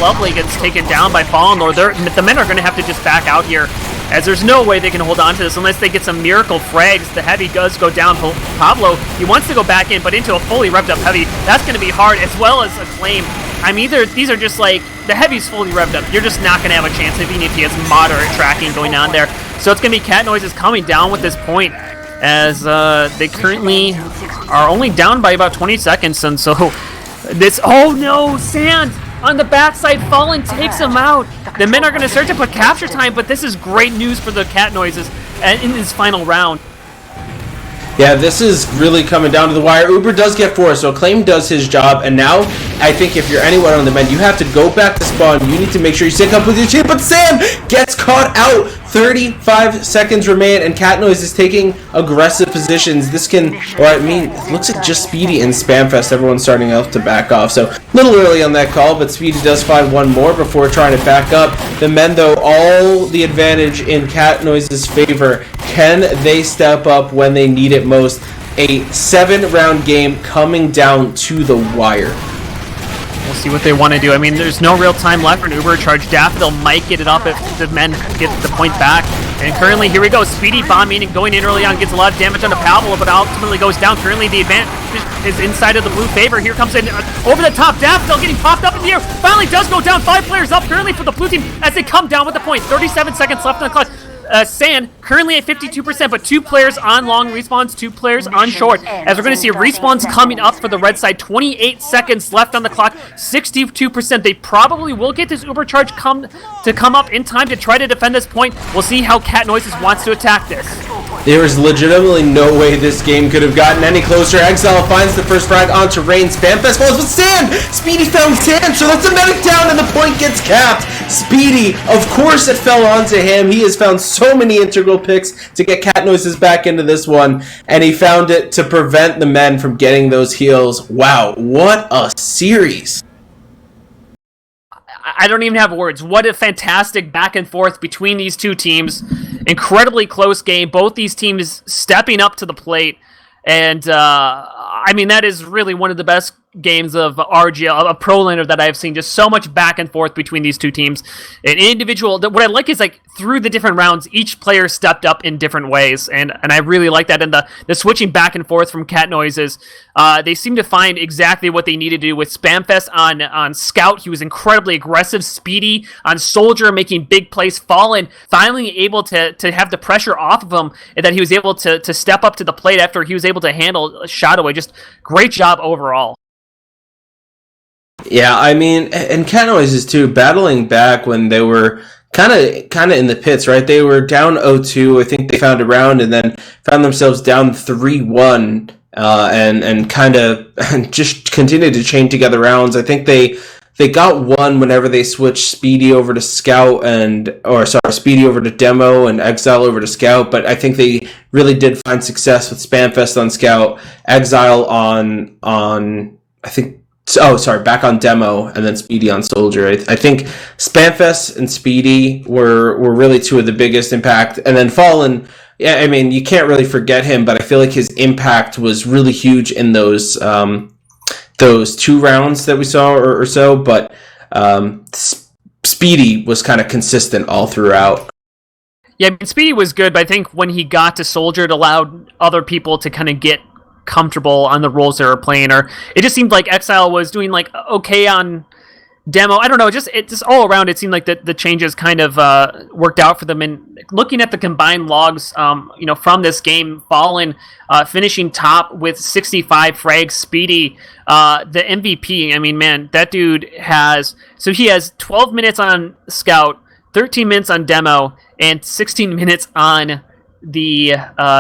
Lovely gets taken down by Fallen Lord. The men are going to have to just back out here, as there's no way they can hold on to this unless they get some miracle frags. The heavy does go down. Pablo, he wants to go back in, but into a fully revved up heavy. That's going to be hard, as well as Acclaim. I mean, these are just like, the heavy's fully revved up. You're just not going to have a chance, even if he has moderate tracking going on there. So it's going to be Cat Noises coming down with this point, as they currently are only down by about 20 seconds, and so this, oh no, Sand on the backside, Fallen takes him out. The men are going to start to put capture time, but this is great news for the Cat Noises in this final round. Yeah, this is really coming down to the wire. Uber does get 4, so Acclaim does his job, and now I think if you're anyone on the men, you have to go back to spawn. You need to make sure you sync up with your team, but Sam gets caught out. 35 seconds remain, and Cat Noise is taking aggressive positions. This can, or I mean, it looks like just Speedy and Spamfest. Everyone's starting up to back off, so a little early on that call, but Speedy does find one more before trying to back up. The men, though, all the advantage in Cat Noise's favor. Can they step up when they need it most? A 7-round game coming down to the wire. We'll see what they want to do. I mean, there's no real time left for an Uber charge. Daffodil might get it up if the men get the point back. And currently, here we go. Speedy bombing and going in early on gets a lot of damage onto Palvola, but ultimately goes down. Currently, the advantage is inside of the blue favor. Here comes in over the top. Daffodil getting popped up in the air. Finally does go down. 5 players up currently for the blue team as they come down with the point. 37 seconds left on the clock. Sand currently at 52%, but 2 players on long respawns, 2 players on short. As we're going to see respawns coming up for the red side. 28 seconds left on the clock, 62%. They probably will get this Uber charge come up in time to try to defend this point. We'll see how Cat Noises wants to attack this. There is legitimately no way this game could have gotten any closer. Exile finds the first frag onto Rain. Spamfest falls with Sand. Speedy found Sand, so that's a medic down, and the point gets capped. Speedy, of course it fell onto him. He has found so many integral picks to get Cat Noises back into this one, and he found it to prevent the men from getting those heals. Wow, what a series. I don't even have words. What a fantastic back and forth between these two teams. Incredibly close game. Both these teams stepping up to the plate. And, I mean, that is really one of the best games of RGL, a Prolander that I've seen. Just so much back and forth between these two teams. An individual, what I like is, like, through the different rounds, each player stepped up in different ways. And I really like that. And the switching back and forth from Cat Noises, they seem to find exactly what they need to do. With Spamfest on Scout, he was incredibly aggressive. Speedy on Soldier, making big plays. Fallen, finally able to have the pressure off of him, and that he was able to step up to the plate after he was able to handle shot away. Just great job overall. Yeah, I mean, and Cat Noises too, battling back when they were kind of in the pits, right? They were down 0-2. I think they found a round and then found themselves down 3-1, and kind of just continued to chain together rounds. I think they got one whenever they switched Speedy over to Scout Speedy over to Demo and Exile over to Scout, but I think they really did find success with Spamfest on Scout, Exile on I think. Back on Demo, and then Speedy on Soldier. I think Spamfest and Speedy were really two of the biggest impact, and then Fallen. Yeah, I mean, you can't really forget him, but I feel like his impact was really huge in those 2 rounds that we saw or so. But Speedy was kind of consistent all throughout. Yeah, I mean, Speedy was good, but I think when he got to Soldier, it allowed other people to kind of get comfortable on the roles they were playing, or it just seemed like Exile was doing like okay on Demo. I don't know, it just all around it seemed like the changes kind of worked out for them. And looking at the combined logs from this game, Fallen finishing top with 65 frags. Speedy, the MVP, I mean, man, that dude he has 12 minutes on Scout, 13 minutes on Demo, and 16 minutes on the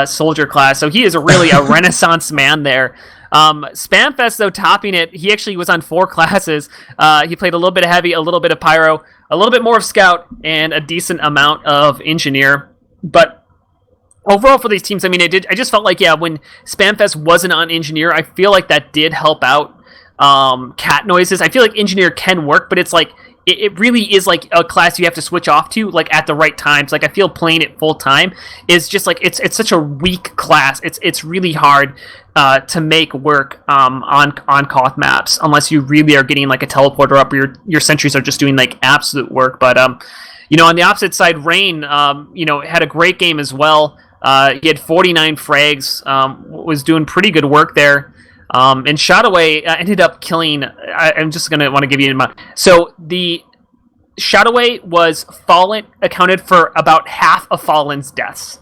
Soldier class. So he is really a renaissance man there. Spamfest, though, topping it, he actually was on 4 classes. He played a little bit of Heavy, a little bit of Pyro, a little bit more of Scout, and a decent amount of Engineer. But overall for these teams, I mean, I just felt like, when Spamfest wasn't on Engineer, I feel like that did help out Cat Noises. I feel like Engineer can work, but it's like, it really is like a class you have to switch off to, like, at the right times. Like, I feel playing it full time is just like it's such a weak class. It's really hard to make work on Koth maps unless you really are getting like a teleporter up, or your sentries are just doing like absolute work. But on the opposite side, Rain had a great game as well. He had 49 frags, was doing pretty good work there. And Shotaway ended up killing. I'm just gonna want to give you my. So the Shotaway was Fallen accounted for about half of Fallen's deaths.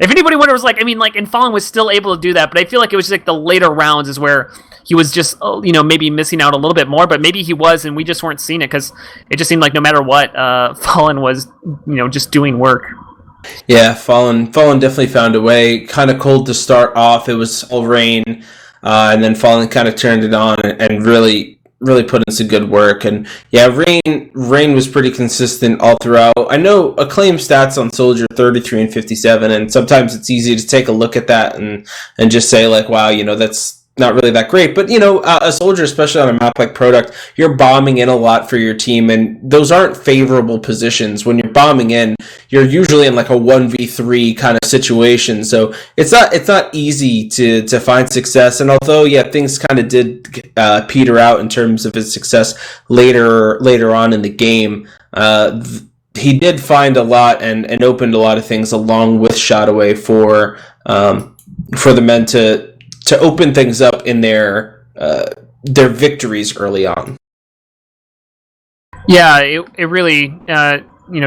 if anybody wonders, like, I mean, like, and Fallen was still able to do that, but I feel like it was just like the later rounds is where he was just, maybe missing out a little bit more, but maybe he was, and we just weren't seeing it because it just seemed like no matter what, Fallen was, just doing work. Yeah, Fallen definitely found a way. Kind of cold to start off. It was all rain, and then Fallen kind of turned it on and really put in some good work. And yeah, rain was pretty consistent all throughout. I know Acclaim stats on Soldier 33 and 57, and sometimes it's easy to take a look at that and just say like, wow, that's not really that great. But a Soldier, especially on a map like Product, you're bombing in a lot for your team, and those aren't favorable positions. When you're bombing in, you're usually in like a 1v3 kind of situation, so it's not easy to find success. And although things kind of did peter out in terms of his success later on in the game, he did find a lot and opened a lot of things along with Shotaway for the men to open things up in their victories early on. Yeah, it really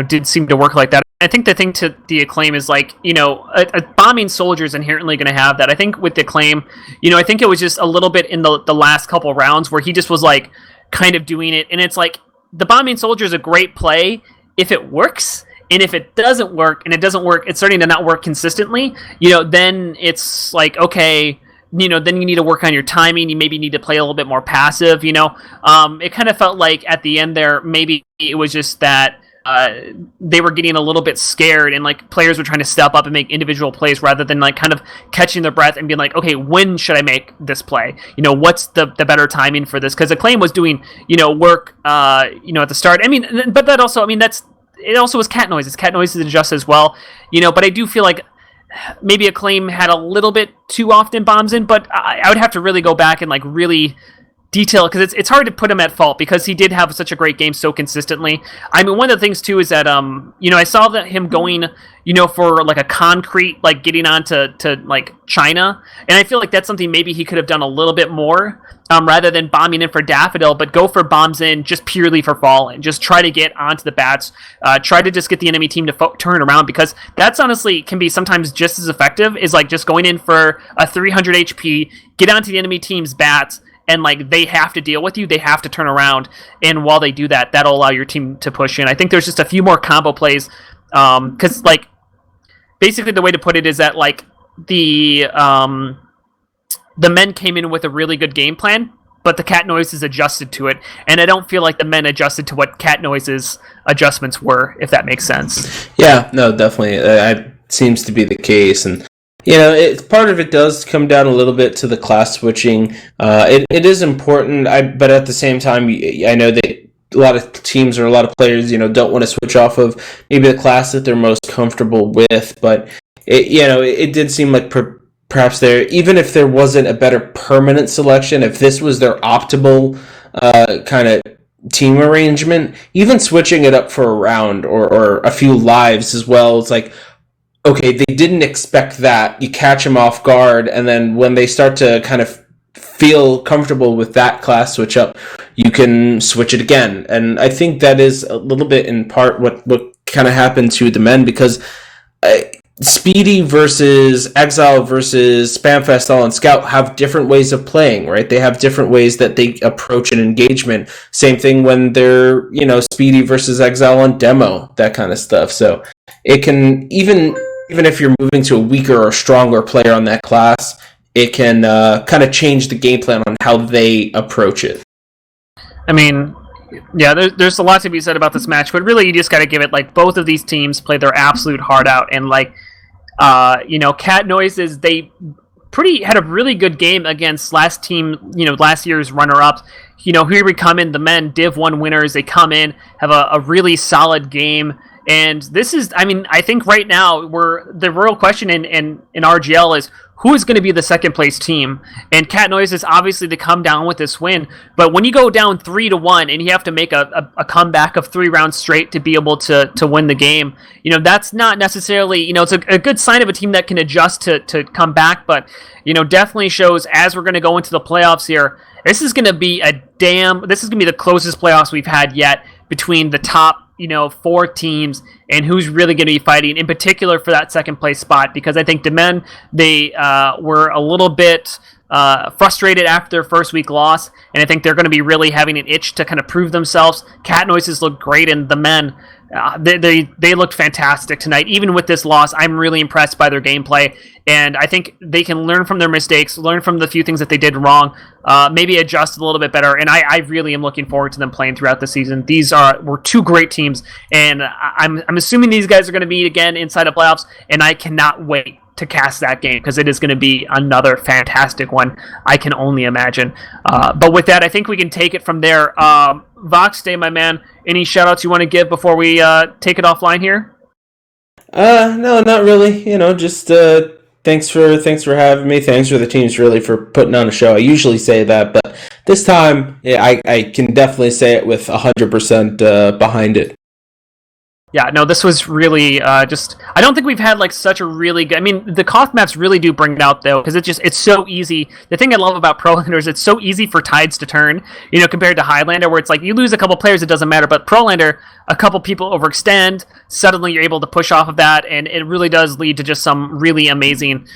did seem to work like that. I think the thing to the Acclaim is like, a bombing Soldier is inherently going to have that. I think with the Acclaim, I think it was just a little bit in the last couple rounds where he just was like kind of doing it, and it's like the bombing Soldier is a great play if it works. And if it doesn't work, it's starting to not work consistently, then it's like, okay, then you need to work on your timing. You maybe need to play a little bit more passive, It kind of felt like at the end there, maybe it was just that they were getting a little bit scared and like players were trying to step up and make individual plays rather than like kind of catching their breath and being like, okay, when should I make this play? What's the better timing for this? Because Acclaim was doing, work, at the start. I mean, but that also, it also was cat noises. Cat noises adjust as well, but I do feel like maybe Acclaim had a little bit too often bombs in, but I would have to really go back and like really detail, because it's hard to put him at fault because he did have such a great game so consistently. I mean, one of the things too is that I saw that him going for like a concrete, like getting on to like China, and I feel like that's something maybe he could have done a little bit more, rather than bombing in for Daffodil, but go for bombs in just purely for Fallen. Just try to get onto the bats, try to just get the enemy team to turn around, because that's honestly can be sometimes just as effective as like just going in for a 300 HP, get onto the enemy team's bats, and like they have to deal with you, they have to turn around, and while they do that, that'll allow your team to push in. I think there's just a few more combo plays, because like basically the way to put it is that like the men came in with a really good game plan, but the cat noises adjusted to it, and I don't feel like the men adjusted to what cat noises adjustments were, if that makes sense. Yeah, no, definitely, that seems to be the case. And part of it does come down a little bit to the class switching. It is important, but at the same time, I know that a lot of teams or a lot of players, don't want to switch off of maybe the class that they're most comfortable with. But it did seem like perhaps even if there wasn't a better permanent selection, if this was their optimal kind of team arrangement, even switching it up for a round or a few lives as well, it's like, okay, they didn't expect that. You catch them off guard, and then when they start to kind of feel comfortable with that class switch up, you can switch it again. And I think that is a little bit in part what kind of happened to the men, because Speedy versus Exile versus Spamfest All and Scout have different ways of playing, right? They have different ways that they approach an engagement. Same thing when they're, Speedy versus Exile on demo, that kind of stuff. So it can, even if you're moving to a weaker or stronger player on that class, it can kind of change the game plan on how they approach it. I mean, yeah, there's a lot to be said about this match, but really you just got to give it, like, both of these teams played their absolute heart out, and, like, Cat Noises, they had a really good game against last year's runner-ups. Here we come in, the men, Div 1 winners, they come in, have a really solid game. And this is, I think right now the real question in RGL is who is going to be the second place team. And Cat Noise is obviously to come down with this win, but when you go down 3-1 and you have to make a comeback of 3 rounds straight to be able to win the game, that's not necessarily, it's a good sign of a team that can adjust to come back, but definitely shows as we're going to go into the playoffs here, this is going to be the closest playoffs we've had yet between the top four teams and who's really going to be fighting, in particular for that second place spot, because I think Menn, they were a little bit frustrated after their first week loss, and I think they're going to be really having an itch to kind of prove themselves. Cat Noises looked great, and the Menn, they looked fantastic tonight. Even with this loss, I'm really impressed by their gameplay, and I think they can learn from their mistakes, learn from the few things that they did wrong, maybe adjust a little bit better, and I really am looking forward to them playing throughout the season. These were two great teams, and I'm assuming these guys are going to meet again inside of playoffs, and I cannot wait to cast that game, because it is going to be another fantastic one, I can only imagine. But with that, I think we can take it from there. VoxDei, my man, any shout-outs you want to give before we take it offline here? No, not really. Just thanks for having me. Thanks for the teams really for putting on a show. I usually say that, but this time, yeah, I can definitely say it with 100% behind it. Yeah, no, this was really I don't think we've had such a really good. I mean, the Koth maps really do bring it out though, because it's so easy. The thing I love about Prolander is it's so easy for tides to turn, compared to Highlander, where it's you lose a couple players, it doesn't matter. But Prolander, a couple people overextend, suddenly you're able to push off of that, and it really does lead to just some really amazing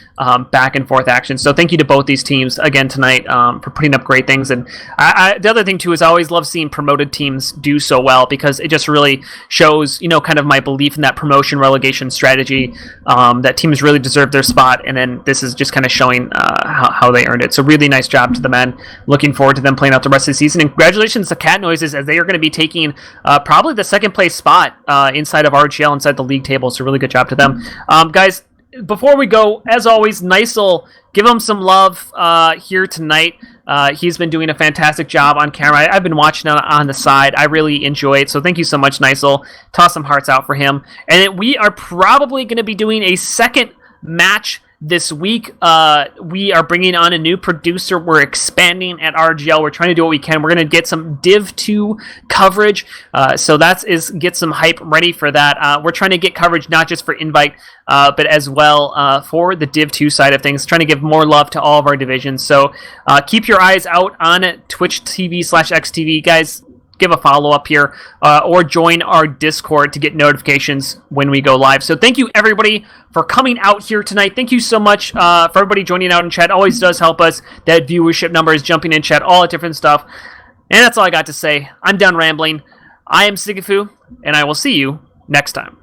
back and forth action. So thank you to both these teams again tonight for putting up great things. And the other thing too is I always love seeing promoted teams do so well, because it just really shows kind of my belief in that promotion relegation strategy, that teams really deserve their spot, and then this is just kind of showing how they earned it. So really nice job to the Menn. Looking forward to them playing out the rest of the season, and congratulations to Cat Noises, as they are going to be taking probably the second place spot inside of RGL, inside the league table. So really good job to them. Guys, before we go, as always, Nicel, give him some love here tonight. He's been doing a fantastic job on camera. I've been watching on the side. I really enjoy it. So thank you so much, Nicel. Toss some hearts out for him. And then we are probably going to be doing a second match this week. We are bringing on a new producer. We're expanding at RGL. We're trying to do what we can. We're going to get some Div 2 coverage. So that is get some hype ready for that. We're trying to get coverage not just for Invite, but as well for the Div 2 side of things, trying to give more love to all of our divisions. So keep your eyes out on Twitch TV/XTV. Guys, give a follow up here or join our Discord to get notifications when we go live. So thank you everybody for coming out here tonight. Thank you so much for everybody joining out in chat. Always does help us. That viewership number is jumping in chat, all that different stuff. And that's all I got to say. I'm done rambling. I am Sigafoo, and I will see you next time.